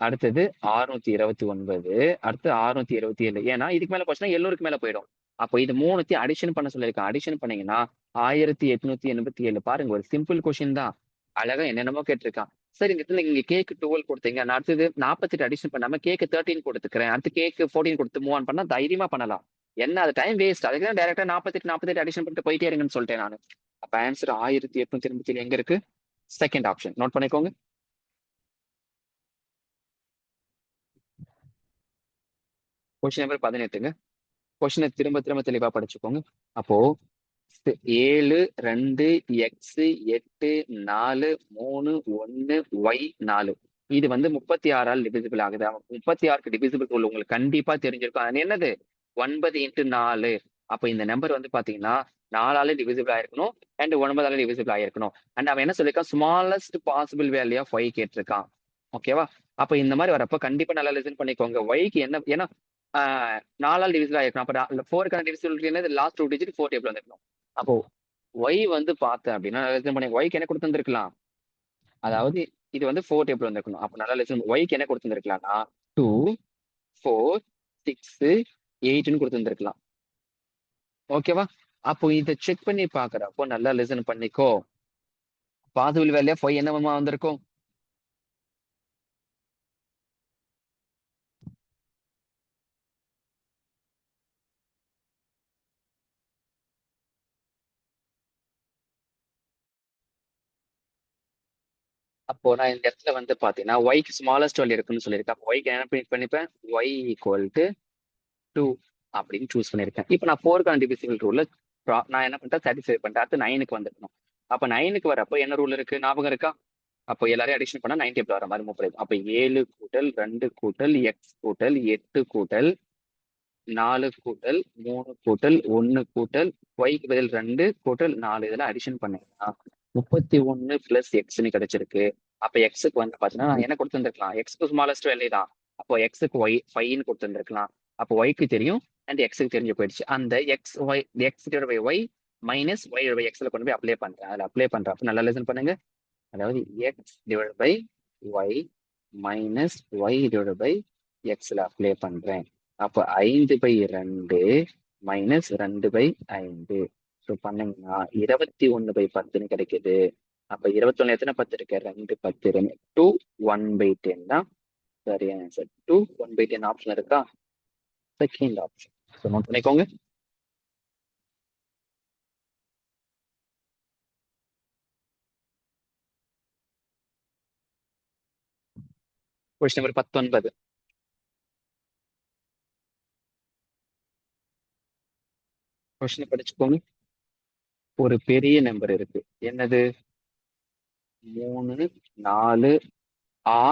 அடுத்தது 629, அடுத்து 627. ஏன்னா இதுக்கு மேல போச்சுன்னா 700க்கு மேல போயிடும். அப்போ இது மூணுத்தையும் அடிஷன் பண்ண சொல்லியிருக்கேன். அடிஷன் பண்ணீங்கன்னா 1887. பாருங்க ஒரு சிம்பிள் கொஸ்டின் தான். அழகா என்னென்னமோ கேட்டிருக்கான். சரி இந்த இடத்துல நீங்க கேக்கு 12 கொடுத்தீங்க. நான் அடுத்தது 48 அடிஷன் பண்ணாம கேக்கு 13 கொடுத்துக்கிறேன். அடுத்து கேக்கு 14 கொடுத்து மூவ் ஆன் பண்ணா தைரியமா பண்ணலாம். என்ன அது டைம் வேஸ்ட். அதுக்கு தான் டைரக்டா 48 அடிஷன் பண்ணிட்டு போயிட்டே இருங்கன்னு சொல்லிட்டேன் நான். அப்ப ஆன்சர் 1887 எங்க இருக்கு? செகண்ட் ஆப்ஷன் நோட் பண்ணிக்கோங்க. கொஸ்டின் நம்பர் 18ங்க. கொஸ்டினை திரும்ப திரும்ப தெளிவா படிச்சுக்கோங்க. அப்போ 7 2 x 8 4 3 1 y 4 இது வந்து 36ஆல் டிவிசிபிள் ஆகுது. 36க்கு டிவிசிபிள் ரூல் உங்களுக்கு கண்டிப்பா தெரிஞ்சிருக்கும். அது என்னது? 9 இன்ட்டு 4. அப்ப இந்த நம்பர் வந்து பாத்தீங்கன்னா 4ஆல டிவிசிபிள் ஆயிருக்கணும் அண்ட் 9ஆல டிவிசிபிள் ஆயிருக்கணும். அண்ட் அவன் என்ன சொல்லியிருக்கான்? Smallest possible value of y கேட்டிருக்கான். ஓகேவா? அப்ப இந்த மாதிரி வரப்ப கண்டிப்பா நல்லா லிசன் பண்ணிக்கோங்க. yக்கு என்ன? ஏன்னா 4ஆல் டிவிசிபிள் ஆயிருக்கணும். அப்ப 4க்கான டிவிசிபிலிட்டி என்னது? லாஸ்ட் 2 டிஜிட் 4 டேபிள் வந்துருக்கணும். அப்போ y வந்து பார்த்தேன் அப்படின்னா லிசன் பண்ணி yக்கு என்ன கொடுத்துருந்துருக்கலாம்? அதாவது இது வந்து 4 டேபிள் வந்திருக்கணும். அப்ப நல்லா லிசன். yக்கு என்ன கொடுத்துருக்கலாம்னா 2 4 6 8ன்னு கொடுத்துருந்துருக்கலாம். ஓகேவா? அப்போ இதை செக் பண்ணி பாக்குறப்போ நல்லா லிசன் பண்ணிக்கோ. பாசிபிள் வேல்யூ ஆஃப் y என்னவா வந்திருக்கும்? அப்போ நான் இந்த இடத்துல வந்து பாத்தீங்கன்னா yக்கு ஸ்மாலஸ்ட் வேல்யூ இருக்குன்னு சொல்லியிருக்கேன். அப்போ yக்கு என்ன பண்ணிப்பேன்? y ஈக்குவல் டு 2 அப்படின்னு சூஸ் பண்ணிருக்கேன். இப்போ நான் 4க்கான டிவிசிபிள் ரூல்ல நான் என்ன பண்ணிட்டேன்? சாட்டிஸ்ஃபை பண்ணிட்டேன். அடுத்து 9க்கு வந்துடணும். அப்ப 9க்கு வரப்போ என்ன ரூல் இருக்கு? ஞாபகம் இருக்கா? அப்போ எல்லாரையும் அடிஷன் பண்ணா 90 எப்படி வர மாதிரி 30. அப்ப 7 கூட்டல் 2 கூட்டல் x கூட்டல் 8 கூட்டல் 4 கூட்டல் 3 கூட்டல் 1 கூட்டல் yக்கு பதில் 2 கூட்டல் 4 இதெல்லாம் அடிஷன் பண்ணீங்கன்னா 31 பிளஸ் எக்ஸ்ன்னு கிடைச்சிருக்கு. அப்ப எக்ஸுக்கு வந்து பாத்தீங்கன்னா நான் என்ன கொடுத்துருக்கலாம்? எக்ஸ்க்கு ஸ்மாலஸ்ட் வேல்யூ தான். அப்போ எக்ஸுக்கு ஒய் 5ன்னு கொடுத்துருக்கலாம். அப்போ ஒய்க்கு தெரியும் அண்ட் எக்ஸுக்கு தெரிஞ்சு போயிடுச்சு. அந்த x y x divide by y minus y by எக்ஸ்ல கொண்டு போய் அப்ளை பண்றேன். அதில் அப்ளை பண்றப்ப நல்லா லிசன் பண்ணுங்க. அதாவது x divide by y minus y divide by எக்ஸ்ல அப்ளை பண்றேன். அப்போ 5/2 மைனஸ் 2/5. ஸோ பண்ணீங்கன்னா 21/10ன்னு கிடைக்குது. அப்ப 21 எத்தனை 10 இருக்கு? 2 10 2 1/10 தான் சரியான ஆன்சர். 2 1/10 ஆப்ஷன் இருக்கா? Second option. ஸோ நோட் பண்ணிக்கோங்க. Question number 19. கொஸ்டின் படிச்சுக்கோங்க. ஒரு பெரிய நம்பர் இருக்கு. என்னது? 3 4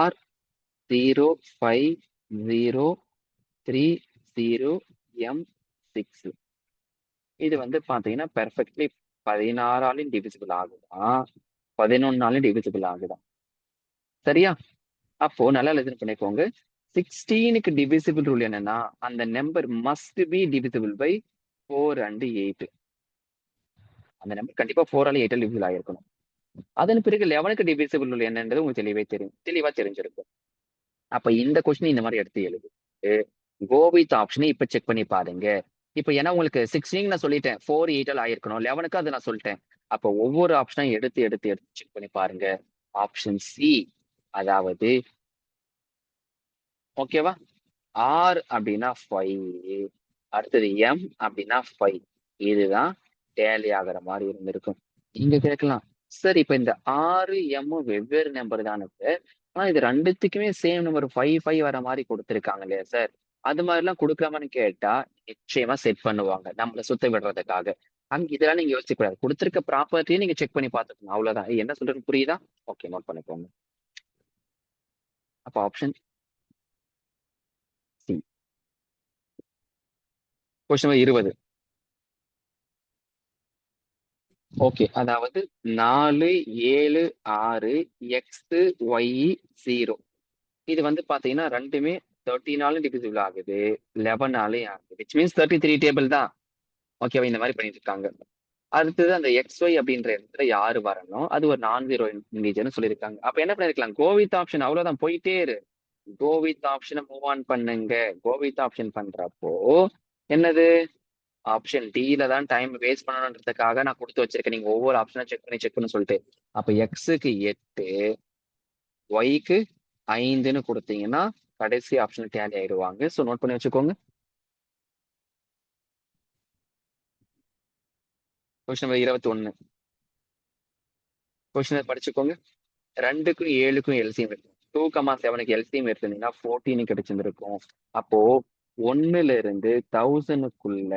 R 0 5 030M6. இது வந்து பாத்தீங்கன்னா பெர்ஃபெக்ட்லி 16ஆலையும் டிவிசிபிள் ஆகுதா, 11ஆலையும் டிவிசிபிள் ஆகுதா? சரியா? அப்போ நல்லா லிசன் பண்ணிக்கோங்க. 16க்கு டிவிசிபிள் ரூல் என்னன்னா, அந்த number must be divisible by 4 and 8. அந்த நம்பர் கண்டிப்பா 4ஆல 8ஆல டிவிசிபிள் ஆகிருக்கணும். அதன் பிறகு 11க்கு டிவிசிபிள் ரூல் என்னன்றது உங்களுக்கு தெளிவா தெரிஞ்சிருக்கும். அப்ப இந்த கொஸ்டின் இந்த மாதிரி எடுத்து எழுது. கோ வித் ஆப்ஷனை இப்ப செக் பண்ணி பாருங்க. இப்ப ஏன்னா உங்களுக்கு 16 நான் சொல்லிட்டேன், 4 8ஆல ஆயிருக்கணும். 11க்கு அதை நான் சொல்லிட்டேன். அப்ப ஒவ்வொரு ஆப்ஷனும் எடுத்து செக் பண்ணி பாருங்க. ஆப்ஷன் சி, அதாவது ஓகேவா, ஆர் அப்படின்னா 5, அடுத்தது எம் அப்படின்னா 5. இதுதான் டேலி ஆகிற மாதிரி இருந்திருக்கும். நீங்க கேட்கலாம், சார் இப்ப இந்த 6 எம் வெவ்வேறு நம்பர் தானே சார், ஆனா இது ரெண்டுத்துக்குமே சேம் நம்பர் 5 வர மாதிரி கொடுத்துருக்காங்க இல்லையா சார், அது மாதிரிலாம் கொடுக்கலாமான்னு கேட்டா நிச்சயமா செட் பண்ணுவாங்க நம்மள சுத்த விடுறதுக்காக. இதெல்லாம் நீங்க யோசிக்க கூடாது. கொடுத்துருக்க ப்ராப்பர்ட்டியை நீங்க செக் பண்ணி பார்த்துக்கணும், அவ்வளவுதான். என்ன சொல்றேன்னு புரியுதா? ஓகே, நோட் பண்ணிக்கோங்க. அப்ப option C. Question number 20. Okay, அதாவது 4 7 6 x y 0. இது வந்து பாத்தீங்கன்னா ரெண்டுமே 13ஆலும் டிவிசிபிள் ஆகுது, 11ஆலையும் ஆகுது. விச் மீன்ஸ் 33 டேபிள் தான். ஓகேவா, இந்த மாதிரி பண்ணிட்டு இருக்காங்க. அடுத்தது அந்த XY அப்படின்ற இடத்துல யாரு வரணும், அது ஒரு நான் ஜீரோ இன்டிஜர்னு சொல்லியிருக்காங்க. அப்ப என்ன பண்ணிருக்கலாம், கோவித் ஆப்ஷன், அவ்வளவுதான், போயிட்டே இரு. கோவித் ஆப்ஷனை மூவ் ஆன் பண்ணுங்க. கோவித் ஆப்ஷன் பண்றப்போ என்னது, ஆப்ஷன் டில தான் டைம் வேஸ்ட் பண்ணணுன்றதுக்காக நான் கொடுத்து வச்சிருக்கேன். நீங்க ஒவ்வொரு ஆப்ஷனா செக் பண்ணி சொல்லிட்டு, அப்ப எக்ஸுக்கு 8 ஒய்க்கு 5ன்னு கொடுத்தீங்கன்னா கடைசி ஆப்ஷன் டேலி ஆயிடுவாங்க. ஸோ நோட் பண்ணி வச்சுக்கோங்க. Question number 21. கொஸ்டின் படிச்சுக்கோங்க. 2க்கும் 7க்கும் எல்சிஎம் இருக்கும். 2,7க்கு எல்சிஎம் எடுத்தீங்கன்னா 14 கிடைச்சிருந்திருக்கும். அப்போ 1ல இருந்து 1000க்குள்ள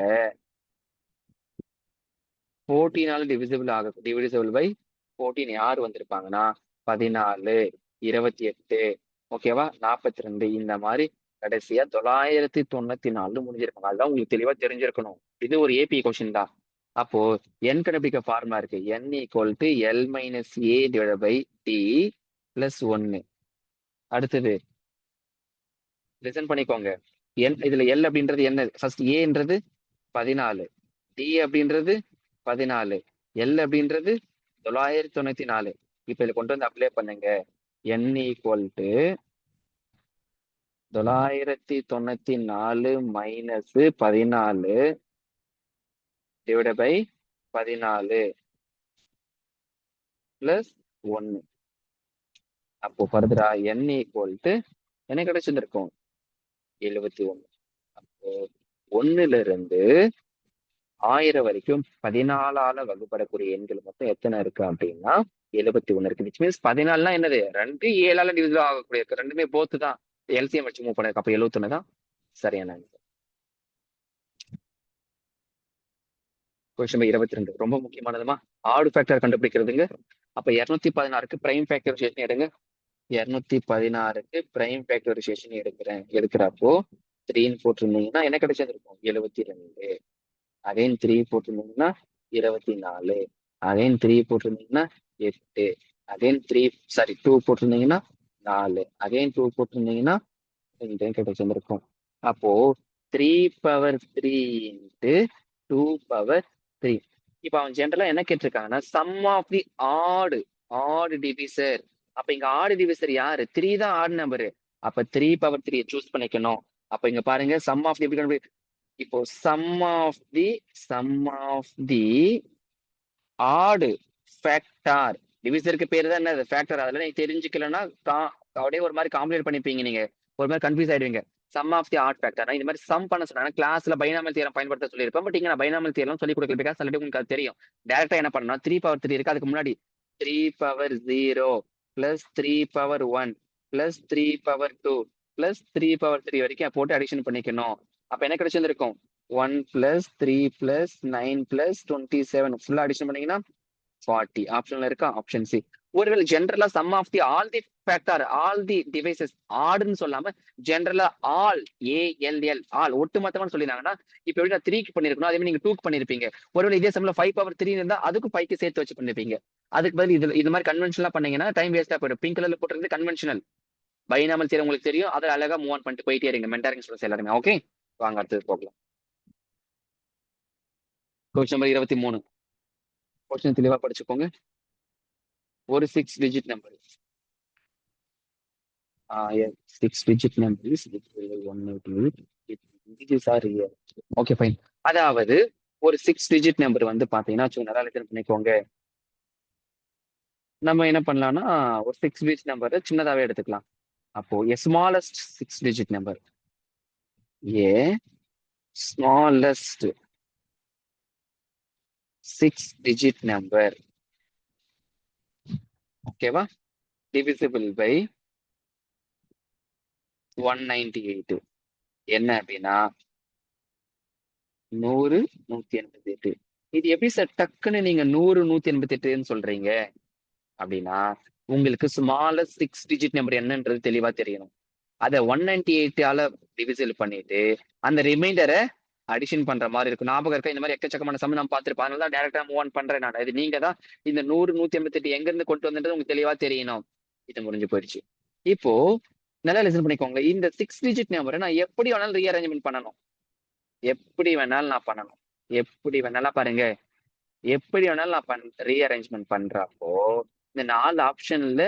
14ஆல டிவிசிபிள் பை 14 யார் வந்திருப்பாங்கன்னா 14, 28, ஓகேவா, 42, இந்த மாதிரி கடைசியா 994 முடிஞ்சிருக்காங்க. அதுதான் உங்களுக்கு தெளிவா தெரிஞ்சிருக்கணும். இது ஒரு ஏபி கொஸ்டின் தான். அப்போ n கண்டுபிடிக்க ஃபார்முலா இருக்கு, n = L - A / T + 1. அடுத்தது லிசன் பண்ணிக்கோங்க. இதுல L அப்படின்றது என்ன, ஃபர்ஸ்ட் ஏன்றது 14, டி அப்படின்றது 14, எல் அப்படின்றது 994. இப்ப இதை கொண்டு வந்து அப்ளை பண்ணுங்க. n = 994 - 14 / 14 + 1. அப்போ ஃபர்தரா n = என்ன கிடைச்சிருந்திருக்கும், 71. அப்போ 1ல இருந்து 1000 வரைக்கும் 14ஆல வகுப்படக்கூடிய எண்கள் மொத்தம் எத்தனை இருக்கு அப்படின்னா 71 இருக்கு. விச் மீன்ஸ் 14னா என்னது, 2 7ஆல டிவிசிபிள் ஆகக்கூடிய இருக்கு. ரெண்டுமே போத்து தான், எல்சிஎம் வச்சு மூவ் பண்ணிருக்கு. அப்ப 71 தான் சரியான ஆன்சர். கொஸ்டின் 22 ரொம்ப முக்கியமானதுமா, ஆட் ஃபேக்டர் கண்டுபிடிக்கிறதுங்க. அப்ப 216க்கு பிரைம் ஃபேக்டரைசேஷன் எடுங்க. 216க்கு பிரைம் ஃபேக்டரைசேஷன் எடுக்கிறப்போ 3ன்னு போட்டிருந்தீங்கன்னா என்ன கிடைச்சிருக்கும், 72. அகைன் 3 போட்டிருந்தீங்கன்னா 24. அகைன் 3 போட்டிருந்தீங்கன்னா 8. அகைன் 2 போட்டிருந்தீங்கன்னா 4. அகைன் 2 போட்டிருந்தீங்கன்னா 2 கிடைச்சிருக்கும். அப்போ 3/3 × 2/3. இப்ப அவன் ஜென்ரலா என்ன கேட்டிருக்காங்கன்னா sum of the odd divisor. அப்ப இங்க ஆட் டிவிசர் யாரு, 3 தான் ஆட் நம்பரு. அப்ப 3/3 சூஸ் பண்ணிக்கணும். அப்ப இங்க பாருங்க, சம் ஆஃப் தி, இப்போ sum of the odd factor, டிவிசருக்கு பேரு தான் என்ன, ஃபேக்டர். அதெல்லாம் நீங்க தெரிஞ்சுக்கலன்னா அப்படியே ஒரு மாதிரி காம்ப்ளிகேட் பண்ணிப்பீங்க, நீங்க ஒரு மாதிரி கன்ஃபியூஸ் ஆயிடுவீங்க. Sum of the odd factor இந்த மாதிரி சம் பண்ண சொன்னாங்க. கிளாஸ்ல பைனாமியல் தியரம் பயன்படுத்த சொல்லியிருப்பேன். பட் இங்க நான் பைனாமியல் தியரம் சொல்லி கொடுக்கல, பிகாஸ் ஆல்ரெடி உங்களுக்கு அது தெரியும். டைரக்டா என்ன பண்ணணும், 3/3 இருக்கு, அதுக்கு முன்னாடி 3/0 + 3/1 + 3/2 + 3/3 வரைக்கும் போட்டு அடிஷன் பண்ணிக்கணும். அப்ப என்ன கிடைச்சிருந்திருக்கும், 1 + 3 + 9 + 27 ஃபுல்லா அடிஷன் பண்ணீங்கன்னா 40. ஆப்ஷன்ல இருக்கா, ஆப்ஷன் சி. ஒருவேளை ஜென்ரலா sum of the all the factor all the divisors ஆடுன்னு சொல்லாம ஜென்ரலா ஆல் ALL ஆல் ஒட்டுமொத்தமா சொல்லிருந்தாங்கன்னா இப்ப எப்படி நான் 3க்கு பண்ணிருக்கணும் அதே மாதிரி நீங்க 2க்கு பண்ணிருப்பீங்க. ஒருவேளை இதே சம்ல 5 பவர் 3 இருந்தா அதுக்கும் 5க்கு சேர்த்து வச்சு பண்ணிருப்பீங்க. அதுக்கு பதில் இது மாதிரி கன்வென்ஷனலா பண்ணீங்கன்னா டைம் வேஸ்டா போயிடும். பிங்க் கலர்ல போட்டுறது கன்வென்ஷனல் பைனாமல் செய்யற உங்களுக்கு தெரியும். அதை அழகா மூவ் ஆன் பண்ணிட்டு போயிட்டே இருங்க மென்டாரிங் ஸ்டூடெண்ட்ஸ் எல்லாருமே. ஓகே, வாங்க அடுத்தது போகலாம். Question number 23. கொஸ்டின் தெளிவா படிச்சுக்கோங்க. ஒரு 6 digit number 6 digit number 188 okay fine. அதாவது ஒரு 6 டிஜிட் நம்பர் வந்து பாத்தீங்கன்னா நல்லா லிசன் பண்ணிக்கோங்க. நம்ம என்ன பண்ணலாம்னா ஒரு 6 டிஜிட் நம்பர் சின்னதாவே எடுத்துக்கலாம். அப்போ smallest 6 digit number smallest 6 digit number ஓகேவா divisible by 198 என்ன அப்படின்னா 100 188. இது எப்படி சார் டக்குன்னு நீங்க 100 188ன்னு சொல்றீங்க அப்படின்னா உங்களுக்கு ஸ்மாலஸ்ட் 6 டிஜிட் நம்பர் என்னன்றது தெளிவா தெரியணும். அதை 198ஆல டிவிசில் பண்ணிட்டு அந்த ரிமைண்டரை அடிஷன் பண்ற மாதிரி இருக்கும். ஞாபகம் இருக்கா? இந்த மாதிரி எக்கச்சக்கமான சம் நான் பார்த்திருப்பேன். அதனால தான் டைரக்டா மூவ் ஆன் பண்றேன் நான். இது நீங்க தான் இந்த 100 188 எங்க இருந்து கொண்டு வந்துட்டு உங்களுக்கு தெளிவா தெரியணும். இது முடிஞ்சு போயிடுச்சு. இப்போ நல்லா லிசன் பண்ணிக்கோங்க. இந்த 6 டிஜிட் நம்பரை நான் எப்படி வேணாலும் ரீஅரேஞ்ச்மெண்ட் பண்ணணும். எப்படி வேணாலும் நான் பண்ணணும். எப்படி வேணாலும் பாருங்க. எப்படி வேணாலும் நான் ரீஅரேஞ்ச்மெண்ட் பண்றப்போ இந்த 4 ஆப்ஷன்ல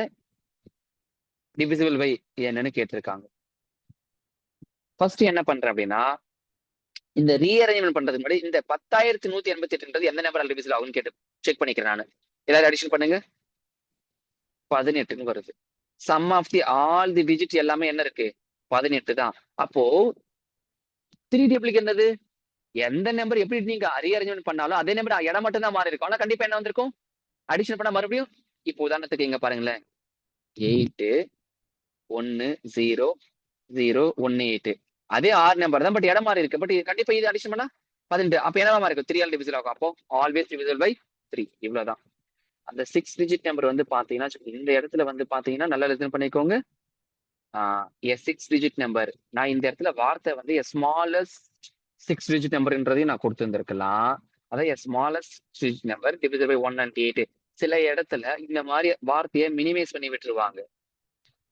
டிவிசிபிள் பை என்னன்னு கேட்டிருக்காங்க. ஃபர்ஸ்ட் என்ன பண்றேன் அப்படின்னா இந்த ரீஅரேஞ்ச்மெண்ட் பண்றதுக்கு முன்னாடி இந்த 10,188 எந்த நம்பர் டிவிசிபிள் ஆகும்னு கேட்டு செக் பண்ணிக்கிறேன் நான். எல்லாரும் அடிஷன் பண்ணுங்க. 18ன்னு வருது. Sum of the all the digit எல்லாமே என்ன இருக்கு? 18 தான். அப்போ 3 டேபிளுக்கு என்னது? எந்த நம்பர் எப்படி நீங்க ரீஅரேஞ்ச்மெண்ட் பண்ணாலும் அதே நம்பர் இடம் மட்டும் தான் மாறி இருக்கும். ஆனா கண்டிப்பா என்ன வந்திருக்கும்? அடிஷன் பண்ணா மறுபடியும் இப்போ உதாரணத்துக்கு இங்க பாருங்களேன் 8 1 0 0 1 8 அதே 6 நம்பர் தான். பட் இடம் மாறி இருக்கு. பட் கண்டிப்பா இது அடிஷன் பண்ணா 18. அப்ப என்னவா மாறி இருக்கும்? 3 ஆல் டிவிசிபிள் ஆகும். அப்போ ஆல்வேஸ் டிவிசிபிள் பை 3. இவ்வளவுதான். அந்த 6 டிஜிட் நம்பர் வந்து பாத்தீங்கன்னா இந்த இடத்துல வந்து பாத்தீங்கன்னா நல்லா லிசன் பண்ணிக்கோங்க. 6 டிஜிட் நம்பர் நான் இந்த இடத்துல வார்த்தை வந்து ஸ்மாலஸ்ட் 6 டிஜிட் நம்பர்ன்றதையும் நான் கொடுத்துருந்துருக்கலாம். அதாவது smallest digit number divisible by 198. சில இடத்துல இந்த மாதிரி வார்த்தையை மினிமைஸ் பண்ணி விட்டுருவாங்க.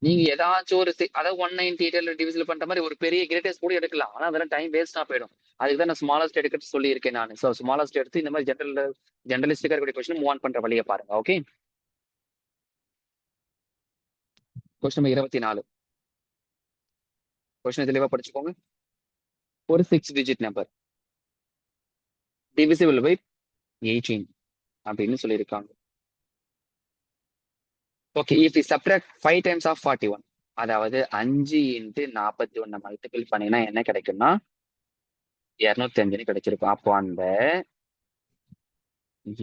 நீங்க ஏதாச்சும் ஒரு அதாவது 198 டிவிசிபிள் பண்ற மாதிரி ஒரு பெரிய கிரேட்டஸ்ட் கூட எடுக்கலாம். ஆனா அதெல்லாம் டைம் வேஸ்டா போயிடும். அதுக்கு தான் நான் ஸ்மாலஸ்ட் எடுக்க சொல்லியிருக்கேன் நான். ஸோ ஸ்மாலஸ்ட் எடுத்து இந்த மாதிரி ஜெனரலிஸ்டிக்கா இருக்கக்கூடிய கொஸ்டின் மூவ் ஆன் பண்ற வழியை பாருங்க. Okay, question number 24. கொஸ்டின் தெளிவா படிச்சுக்கோங்க. ஒரு 6 டிஜிட் நம்பர் டிவிசிபிள் பை 18 அப்படின்னு சொல்லியிருக்காங்க. Okay, if you subtract 5 times of 41 அதாவது 5 into 41 மல்டிபிள் பண்ணீங்கன்னா என்ன கிடைக்கும்னா 205 கிடைச்சிருக்கும். அப்போ அந்த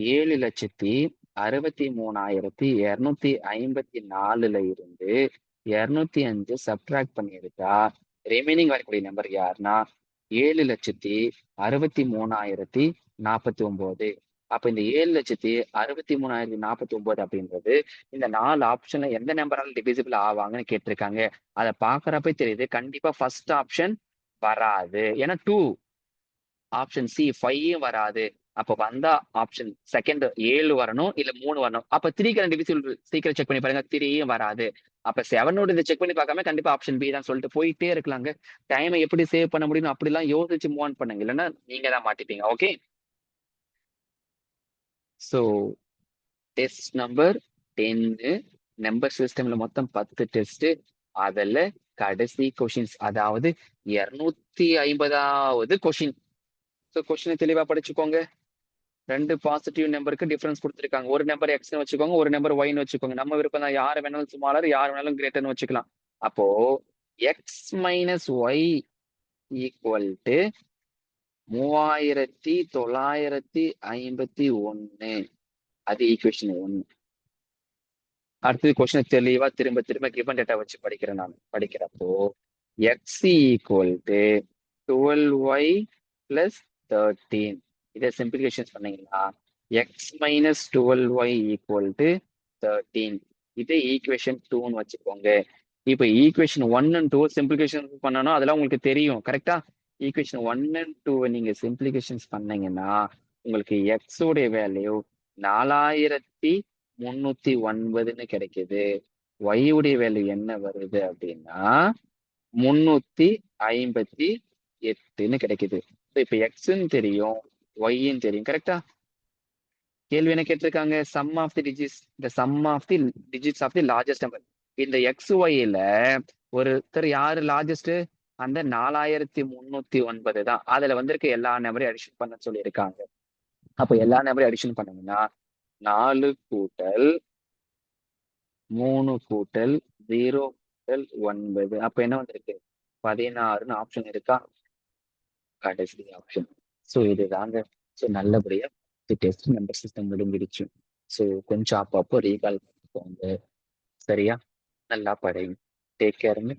7,63,254 இருந்து 205 சப்ட்ராக்ட் பண்ணி எடுத்தா ரிமைனிங் வரக்கூடிய நம்பர் யாருன்னா 7,63,049. அப்ப இந்த 7,63,049 அப்படின்றது இந்த 4 ஆப்ஷன்ல எந்த நம்பரால டிவிசிபிள் ஆவாங்கன்னு கேட்டிருக்காங்க. அதை பாக்குறப்ப தெரியுது கண்டிப்பா ஃபர்ஸ்ட் ஆப்ஷன் வராது. ஏன்னா 2 ஆப்ஷன் சி 5 வராது. அப்ப வந்தா ஆப்ஷன் செகண்ட் 7 வரணும், இல்ல 3 வரணும். அப்ப 3 டிவிசிபிள் சீக்கிரம் செக் பண்ணி பாருங்க. 3 வராது. அப்ப 7 இதை செக் பண்ணி பார்க்காம கண்டிப்பா ஆப்ஷன் பி தான் சொல்லிட்டு போயிட்டே இருக்கலாங்க. டைமை எப்படி சேவ் பண்ண முடியும் அப்படிலாம் யோசிச்சு மூவ் ஆன் பண்ணுங்க. இல்லைன்னா நீங்க தான் மாட்டிப்பீங்க. Okay, so test number 10 number சிஸ்டம்ல மொத்தம் 10 டெஸ்ட். அதுல கடைசி கொஷின்ஸ் அதாவது 250வது கொஷின். ஸோ கொஷினை தெளிவா படிச்சுக்கோங்க. 2 பாசிட்டிவ் நம்பருக்கு டிஃபரன்ஸ் கொடுத்துருக்காங்க. ஒரு நம்பர் எக்ஸ்னு வச்சுக்கோங்க, ஒரு நம்பர் ஒய்னு வச்சுக்கோங்க. நம்ம விருப்பம் தான். யார் வேணாலும் ஸ்மாலர், யார் வேணாலும் கிரேட்டர்னு வச்சுக்கலாம். அப்போ X minus Y equal to 3,951. அது ஈக்குவேஷன் 1. அடுத்தது கொஸ்டின் தெளிவா திரும்ப திரும்ப கிவன் டேட்டா வச்சு படிக்கிறேன் நான். படிக்கிறப்போ X equal to 12y plus 13. இதை சிம்பிளிஃபிகேஷன் பண்ணீங்கன்னா X minus 12y equal to 13. இது ஈக்குவேஷன் 2ன்னு வச்சுக்கோங்க. இப்போ ஈக்குவேஷன் 1 அண்ட் 2 சிம்பிளிகேஷன் பண்ணணும், அதெல்லாம் உங்களுக்கு தெரியும் கரெக்டா. ஈக்குவேஷன் 1 அண்ட் 2 நீங்க சிம்பிளிகேஷன்ஸ் பண்ணீங்கன்னா உங்களுக்கு எக்ஸ் உடைய வேல்யூ 4309 கிடைக்குது. ஒய் உடைய வேல்யூ என்ன வருது அப்படின்னா 358 கிடைக்குது. இப்ப எக்ஸ்ன்னு தெரியும், ஒய்ன்னு தெரியும் கரெக்டா. கேள்வி என்ன கேட்டிருக்காங்க, sum of the digits the sum of the digits of the largest number. இந்த எக்ஸ் ஒய்ல ஒருத்தர் யாரு லார்ஜஸ்ட், அந்த 4309 தான். அதுல வந்திருக்க எல்லா நம்பரையும் அடிஷன் பண்ண சொல்லியிருக்காங்க. அப்ப எல்லா நம்பரையும் அடிஷன் பண்ணீங்கன்னா 4 கூட்டல் 3 கூட்டல் 0 கூட்டல் 9, அப்ப என்ன வந்திருக்கு 16ன்னு ஆப்ஷன் இருக்கா, கடைசி ஆப்ஷன். ஸோ இதுதாங்க. ஸோ நல்லபடியா டெஸ்ட் நம்பர் சிஸ்டம் முடிஞ்சிடுச்சு. ஸோ கொஞ்சம் அப்பப்போ ரீகால் பண்ணிக்கோங்க சரியா. நல்லா படிங்க. டேக் கேருங்க.